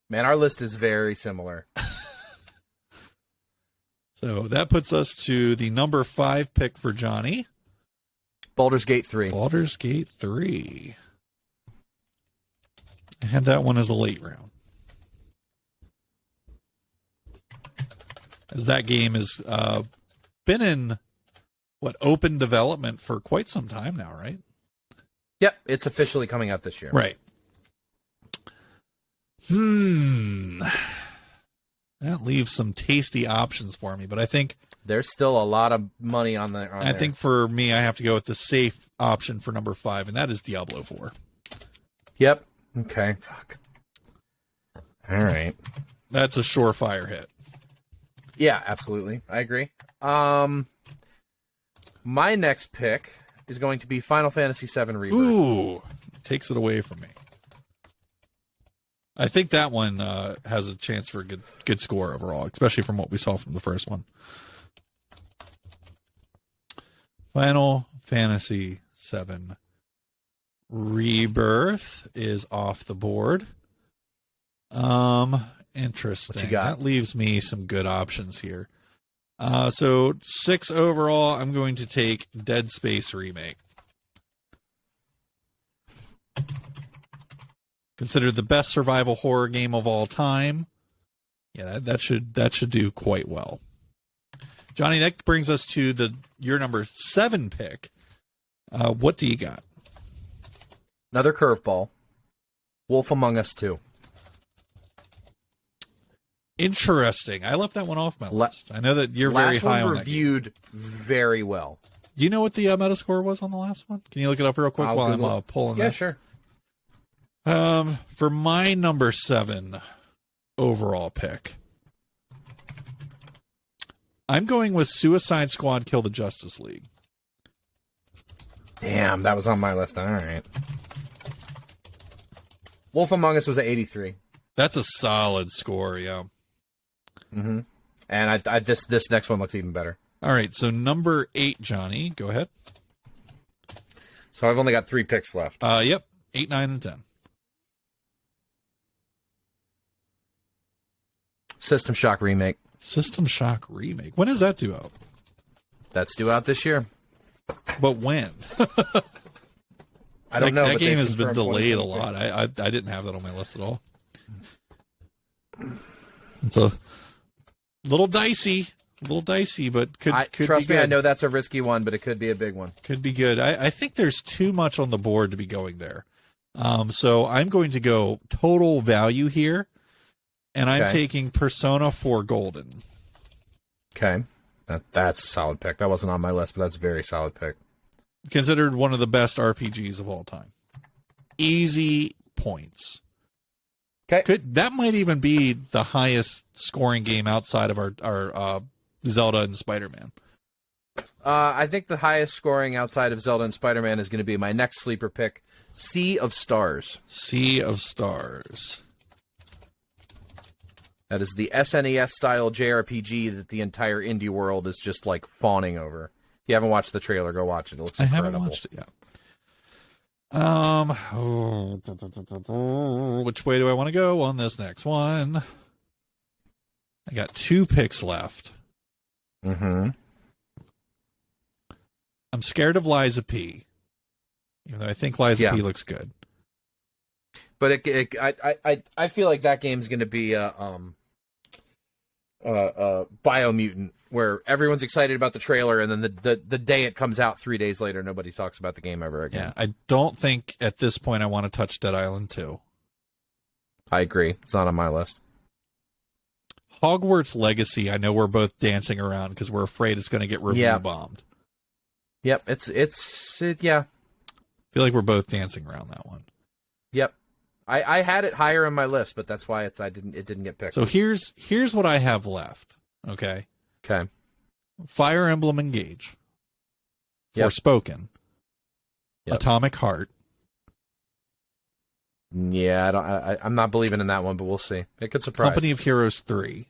Man, our list is very similar. So that puts us to the number 5 pick for Johnny. Baldur's Gate 3. Baldur's Gate 3. I had that one as a late round. As that game has been in, open development for quite some time now, right? Yep, it's officially coming out this year. Right. That leaves some tasty options for me, but I think there's still a lot of money on there. I think for me, I have to go with the safe option for number 5, and that is Diablo 4. Yep. Okay. Fuck. All right. That's a surefire hit. Yeah, absolutely. I agree. My next pick is going to be Final Fantasy VII Rebirth. Ooh, takes it away from me. I think that one has a chance for a good score overall, especially from what we saw from the first one. Final Fantasy VII Rebirth is off the board. Interesting. What you got? That leaves me some good options here. So 6 overall, I'm going to take Dead Space Remake. Considered the best survival horror game of all time. Yeah, that should do quite well. Johnny, that brings us to your number 7 pick. What do you got? Another curveball. Wolf Among Us 2. Interesting. I left that one off my list. I know that you're very high on that. Last one reviewed very well. Do you know what the Metascore was on the last one? Can you look it up real quick while I'm pulling that? Yeah, sure. For my number 7 overall pick, I'm going with Suicide Squad Kill the Justice League. Damn, that was on my list. All right. Wolf Among Us was at 83. That's a solid score, yeah. Mm-hmm. And this next one looks even better. All right, so number 8, Johnny, go ahead. So I've only got 3 picks left. Yep, 8, 9, and 10. System Shock Remake. System Shock Remake. When does that due out? That's due out this year. But when? I don't know. That game has been delayed a lot. I didn't have that on my list at all. It's a little dicey, but could trust be me. good. I know that's a risky one, but it could be a big one. Could be good. I think there's too much on the board to be going there. So I'm going to go total value here, and I'm taking Persona 4 Golden. Okay. That's a solid pick. That wasn't on my list, but that's a very solid pick. Considered one of the best RPGs of all time. Easy points. Okay. That might even be the highest scoring game outside of our Zelda and Spider-Man. I think the highest scoring outside of Zelda and Spider-Man is going to be my next sleeper pick, Sea of Stars. Sea of Stars. That is the SNES-style JRPG that the entire indie world is just, like, fawning over. If you haven't watched the trailer, go watch it. It looks incredible. I haven't watched it yet. Which way do I want to go on this next one? I got 2 picks left. Mm-hmm. I'm scared of Liza P. Even though I think Liza P looks good. But I feel like that game's going to be Biomutant, where everyone's excited about the trailer, and then the day it comes out 3 days later, nobody talks about the game ever again. Yeah, I don't think at this point I want to touch Dead Island 2. I agree. It's not on my list. Hogwarts Legacy, I know we're both dancing around because we're afraid it's going to get review bombed. Yep, yeah. I feel like we're both dancing around that one. Yep. I had it higher on my list, but that's why it didn't get picked. So here's what I have left. Okay. Okay. Fire Emblem Engage. Yep. Forspoken, Yep. Atomic Heart, Yeah, I'm not believing in that one, but we'll see. It could surprise. Company of Heroes 3,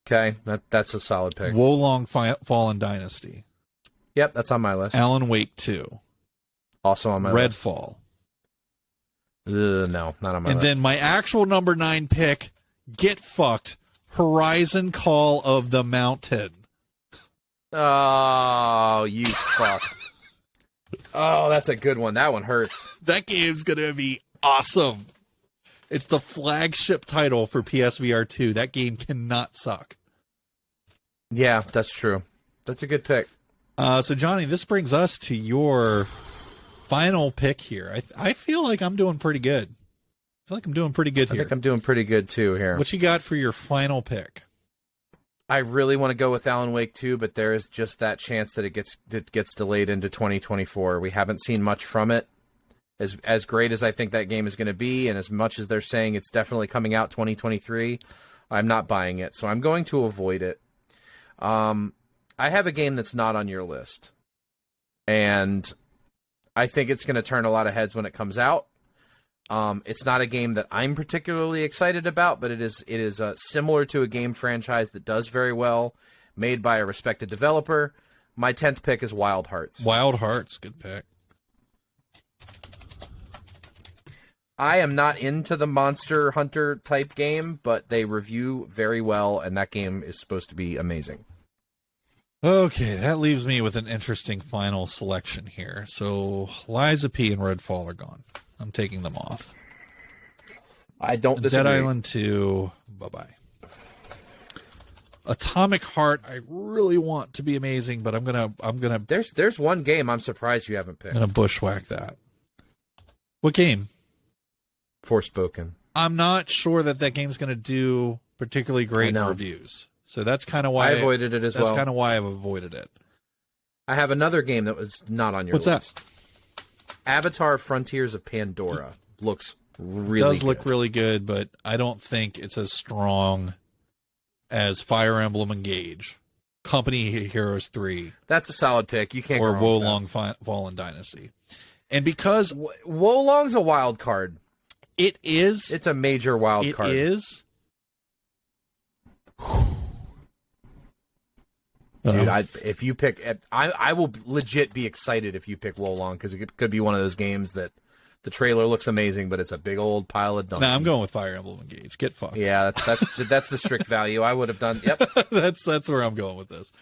Okay, that's a solid pick. Wolong Fallen Dynasty, Yep, that's on my list. Alan Wake 2, Also on my list. Redfall. No, not on my And list. then my actual number 9 pick, get fucked, Horizon Call of the Mountain. Oh, you fuck. Oh, that's a good one. That one hurts. That game's going to be awesome. It's the flagship title for PSVR 2. That game cannot suck. Yeah, that's true. That's a good pick. So, Johnny, this brings us to your final pick here. I feel like I'm doing pretty good. I feel like I'm doing pretty good I here. think I'm doing pretty good, too, here. What you got for your final pick? I really want to go with Alan Wake 2, but there is just that chance that it gets delayed into 2024. We haven't seen much from it. As great as I think that game is going to be, and as much as they're saying it's definitely coming out 2023, I'm not buying it. So I'm going to avoid it. I have a game that's not on your list, and I think it's going to turn a lot of heads when it comes out. It's not a game that I'm particularly excited about, but it is similar to a game franchise that does very well, made by a respected developer. My 10th pick is Wild Hearts. Wild Hearts, good pick. I am not into the Monster Hunter type game, but they review very well, and that game is supposed to be amazing. Okay, that leaves me with an interesting final selection here. So Liza P and Redfall are gone. I'm taking them off. I don't disagree. Dead Island 2, bye-bye. Atomic Heart, I really want to be amazing, but I'm gonna There's one game I'm surprised you haven't picked. bushwhack that. What game? Forspoken. I'm not sure that game's gonna do particularly great in know. reviews. So that's kind of why I avoided it as well. That's kind of why I've avoided it. I have another game that was not on your What's list. that? Avatar Frontiers of Pandora looks really Does good. look really good, but I don't think it's as strong as Fire Emblem Engage, Company of Heroes 3, That's a solid pick. You can't or go wrong with Wolong Fallen Dynasty. And because that. Wolong's a wild card. it is, It's a major wild card. it is. Dude, if you pick, I will legit be excited if you pick Wolong, because it could be one of those games that the trailer looks amazing, but it's a big old pile of dung. No, I'm going with Fire Emblem Engage. Get fucked. Yeah, that's the strict value. I would have done. Yep, that's where I'm going with this.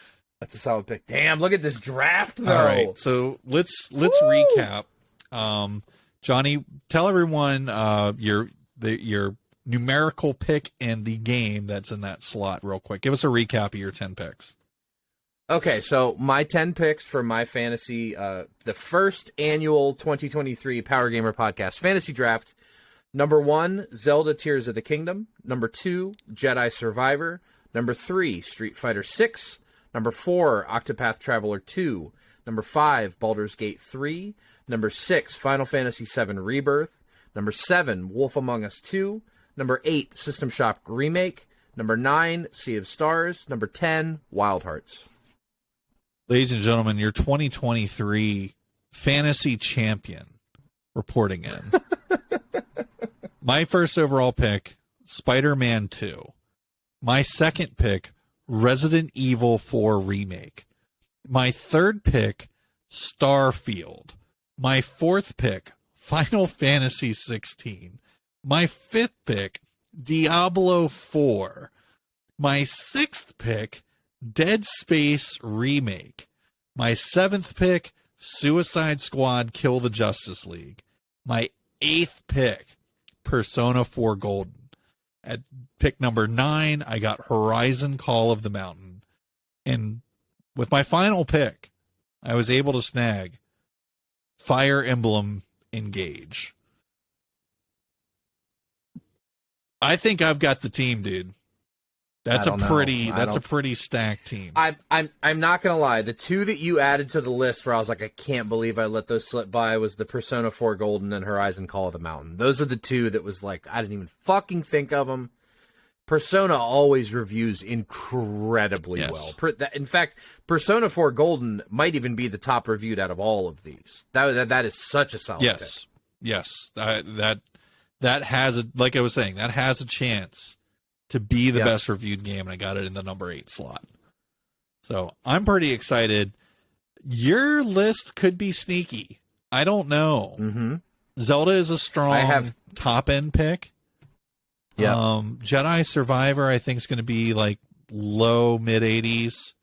that's a solid pick. Damn, look at this draft though. All right, so let's recap. Johnny, tell everyone your numerical pick and the game that's in that slot real quick. Give us a recap of your 10 picks. Okay, so my 10 picks for my fantasy, the first annual 2023 Power Gamer Podcast Fantasy Draft. Number 1, Zelda Tears of the Kingdom. Number 2, Jedi Survivor. Number 3, Street Fighter 6. Number 4, Octopath Traveler 2. Number 5, Baldur's Gate 3. Number 6, Final Fantasy 7 Rebirth. Number 7, Wolf Among Us 2. Number 8, System Shock Remake. Number 9, Sea of Stars. Number 10, Wild Hearts. Ladies and gentlemen, your 2023 fantasy champion reporting in. My first overall pick, Spider-Man 2. My second pick, Resident Evil 4 Remake. My third pick, Starfield. My fourth pick, Final Fantasy 16. My fifth pick, Diablo 4. My sixth pick, Dead Space Remake. My seventh pick, Suicide Squad Kill the Justice League. My eighth pick, Persona 4 Golden. At pick number 9, I got Horizon Call of the Mountain. And with my final pick, I was able to snag Fire Emblem Engage. I think I've got the team, dude. That's a pretty stacked team. I'm not gonna lie. The two that you added to the list where I was like, I can't believe I let those slip by was the Persona 4 Golden and Horizon Call of the Mountain. Those are the two that was like, I didn't even fucking think of them. Persona always reviews incredibly Yes. well. In fact, Persona 4 Golden might even be the top reviewed out of all of these. That is such a solid pick. Yes. That has a, like I was saying, that has a chance to be the best reviewed game, and I got it in the number 8 slot. So I'm pretty excited. Your list could be sneaky. I don't know. Mm-hmm. Zelda is a strong top end pick. Yeah. Jedi Survivor, I think, is going to be like low mid 80s.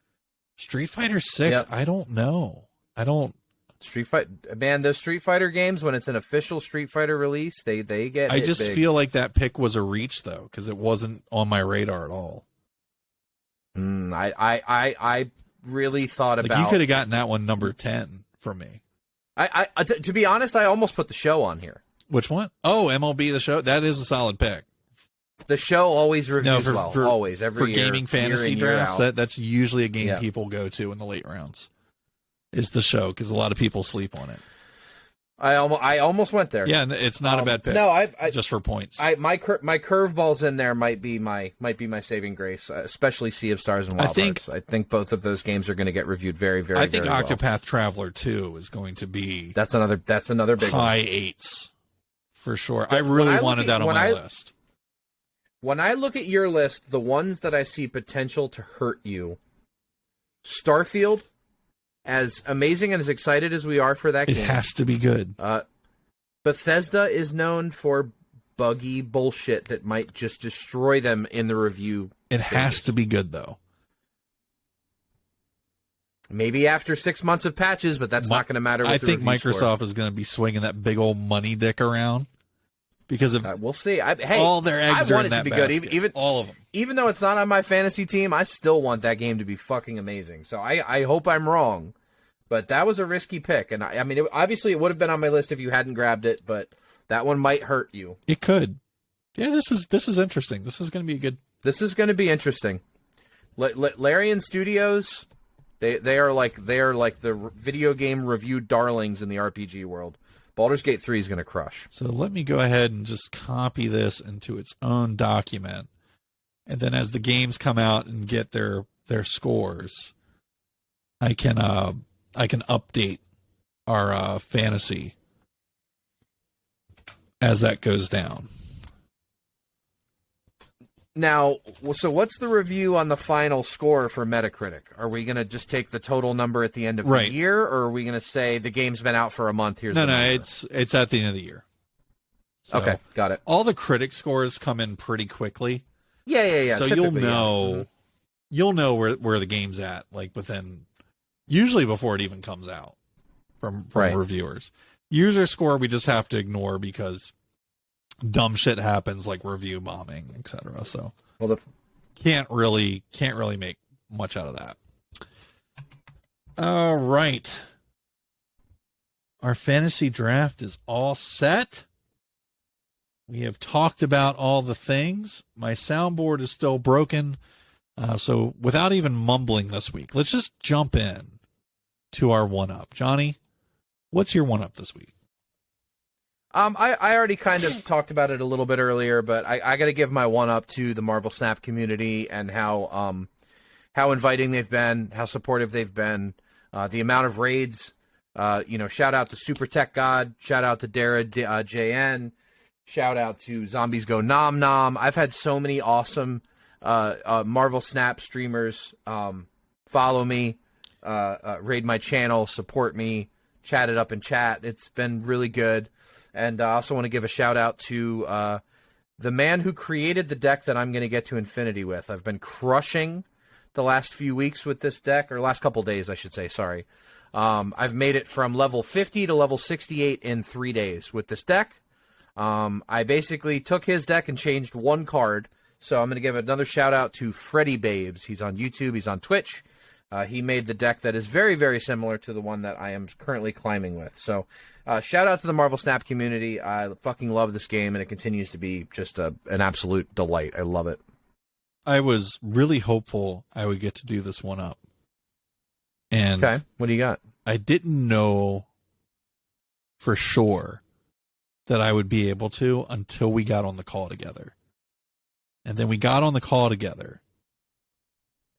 Street Fighter 6, I don't know. Those Street Fighter games, when it's an official Street Fighter release, they get. I just big. feel like that pick was a reach though, because it wasn't on my radar at all. I really thought like about. You could have gotten that one number 10 for me. To be honest, I almost put the show on here. Which one? Oh, MLB The Show. That is a solid pick. The show always reviews always for every year, gaming fantasy year in, drafts. That's usually a game people go to in the late rounds. Is the show, because a lot of people sleep on it. I almost went there. Yeah, it's not a bad pick. No, I just for points. My curveballs in there might be my saving grace, especially Sea of Stars and Wild Hearts. I think both of those games are going to get reviewed very, very. I think very Octopath well. Traveler 2 is going to be that's another big high one. 8s for sure. I really wanted that on my list. When I look at your list, the ones that I see potential to hurt you, Starfield, as amazing and as excited as we are for that game, it has to be good. Bethesda is known for buggy bullshit that might just destroy them in the review. It has to be good, though. Maybe after 6 months of patches, but that's not going to matter. I think Microsoft is going to be swinging that big old money dick around. Because of we'll see. All their eggs are in that basket. Good. Even all of them. Even though it's not on my fantasy team, I still want that game to be fucking amazing. So I hope I'm wrong, but that was a risky pick, and I mean, obviously it would have been on my list if you hadn't grabbed it, but that one might hurt you. It could. Yeah, this is interesting. This is going to be a good. This is going to be interesting. Larian Studios, they are like the video game review darlings in the RPG world. Baldur's Gate 3 is going to crush. So let me go ahead and just copy this into its own document. And then as the games come out and get their scores, I can update our fantasy as that goes down. Now, so what's the review on the final score for Metacritic? Are we going to just take the total number at the end of the year, or are we going to say the game's been out for a month? Here's the number? It's at the end of the year. So okay, got it. All the critic scores come in pretty quickly. Yeah. So you'll know where the game's at, like within, usually before it even comes out from reviewers. User score we just have to ignore because dumb shit happens, like review bombing, etc. So can't really make much out of that. All right, our fantasy draft is all set. We have talked about all the things. My soundboard is still broken, so without even mumbling this week, let's just jump in to our one-up. Johnny, what's your one-up this week? I already kind of talked about it a little bit earlier, but I got to give my one up to the Marvel Snap community and how inviting they've been, how supportive they've been, the amount of raids. Shout out to Super Tech God, shout out to Dara JN, shout out to Zombies Go Nom Nom. I've had so many awesome Marvel Snap streamers follow me, raid my channel, support me, chat it up in chat. It's been really good. And I also want to give a shout-out to the man who created the deck that I'm going to get to Infinity with. I've been crushing the last few weeks with this deck, or last couple days, I should say, sorry. I've made it from level 50 to level 68 in 3 days with this deck. I basically took his deck and changed one card. So I'm going to give another shout-out to Freddy Babes. He's on YouTube. He's on Twitch. He made the deck that is very, very similar to the one that I am currently climbing with. So shout out to the Marvel Snap community. I fucking love this game, and it continues to be just an absolute delight. I love it. I was really hopeful I would get to do this one up. And okay, what do you got? I didn't know for sure that I would be able to until we got on the call together. And then we got on the call together.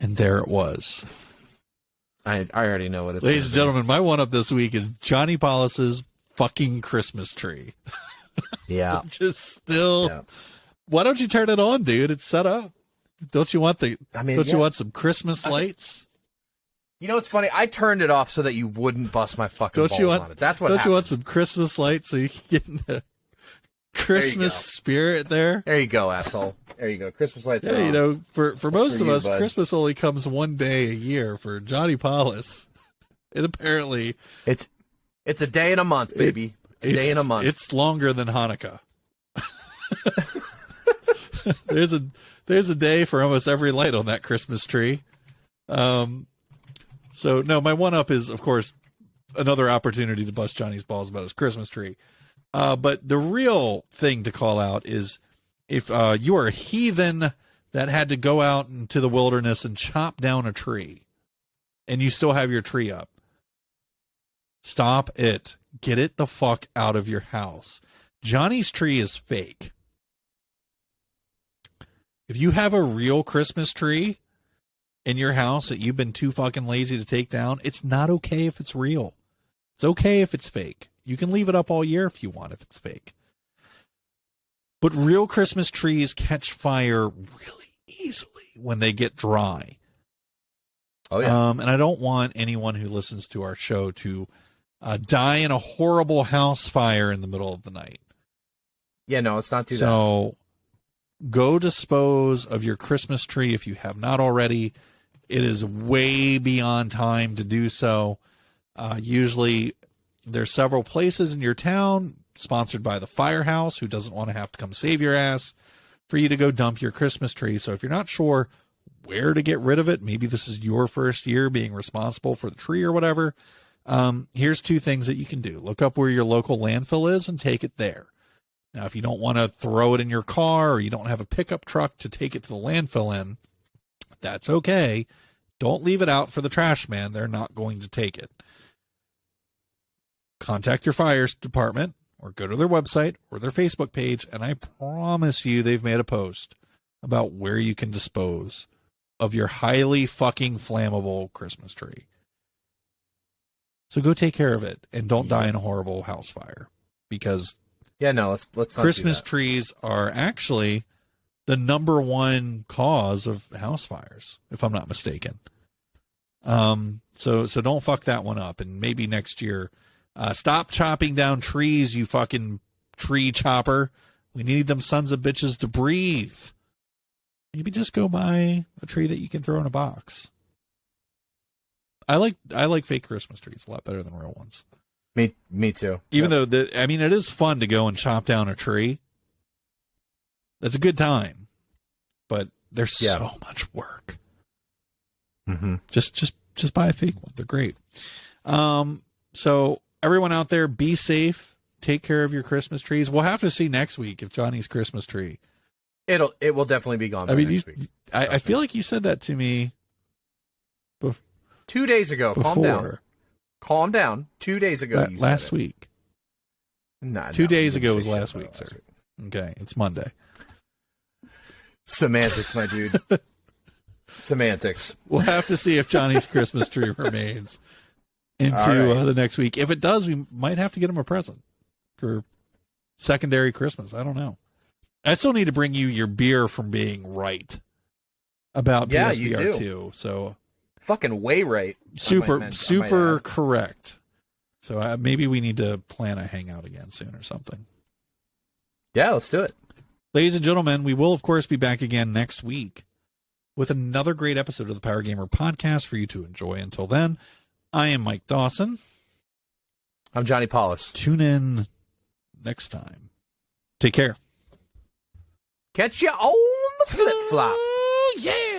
And there it was. I already know what it's Ladies and gentlemen, my one-up this week is Johnny Paulus's fucking Christmas tree. Yeah. Just still... Yeah. Why don't you turn it on, dude? It's set up. Don't you want you want some Christmas lights? You know what's funny? I turned it off so that you wouldn't bust my fucking balls on it. That's what Don't happened. you want some Christmas lights so you can get in the Christmas spirit there? There you go, asshole. There you go. Christmas lights. Yeah, you know, for most of us, Christmas only comes one day a year. For Johnny Paulus, it apparently it's a day and a month, baby. A day and a month. It's longer than Hanukkah. There's a day for almost every light on that Christmas tree. So no, my one up is of course another opportunity to bust Johnny's balls about his Christmas tree. But the real thing to call out is if you are a heathen that had to go out into the wilderness and chop down a tree and you still have your tree up, stop it. Get it the fuck out of your house. Johnny's tree is fake. If you have a real Christmas tree in your house that you've been too fucking lazy to take down, it's not okay if it's real. It's okay if it's fake. You can leave it up all year if you want, if it's fake. But real Christmas trees catch fire really easily when they get dry. Oh, yeah. And I don't want anyone who listens to our show to die in a horrible house fire in the middle of the night. Yeah, no, it's not too So go dispose of your Christmas tree if you have not already. It is way beyond time to do so. Usually there's several places in your town sponsored by the Firehouse who doesn't want to have to come save your ass for you to go dump your Christmas tree. So if you're not sure where to get rid of it, maybe this is your first year being responsible for the tree or whatever, here's two things that you can do. Look up where your local landfill is and take it there. Now, if you don't want to throw it in your car or you don't have a pickup truck to take it to the landfill in, that's okay. Don't leave it out for the trash man. They're not going to take it. Contact your fire department or go to their website or their Facebook page, and I promise you they've made a post about where you can dispose of your highly fucking flammable Christmas tree. So go take care of it and don't die in a horrible house fire, because let's not Christmas do that. trees are actually the number one cause of house fires, if I'm not mistaken. So don't fuck that one up. And maybe next year, stop chopping down trees, you fucking tree chopper. We need them sons of bitches to breathe. Maybe just go buy a tree that you can throw in a box. I like fake Christmas trees a lot better than real ones. Me too. Even though it is fun to go and chop down a tree. That's a good time, but there's so much work. Mm-hmm. Just buy a fake one. They're great. So everyone out there, be safe. Take care of your Christmas trees. We'll have to see next week if Johnny's Christmas tree. It will definitely be gone. Next week. I feel like you said that to me 2 days ago. Before. Calm down. 2 days ago. You last said week. Nah, 2 days ago was last week, sir. Okay, it's Monday. Semantics, my dude. Semantics. We'll have to see if Johnny's Christmas tree remains into the next week. If it does, we might have to get him a present for secondary Christmas. I don't know. I still need to bring you your beer from being right about PSVR 2. So fucking way right. Super correct. So maybe we need to plan a hangout again soon or something. Yeah, let's do it. Ladies and gentlemen, we will, of course, be back again next week with another great episode of the Power Gamer Podcast for you to enjoy. Until then, I am Mike Dawson. I'm Johnny Paulus. Tune in next time. Take care. Catch you on the flip-flop. Yeah.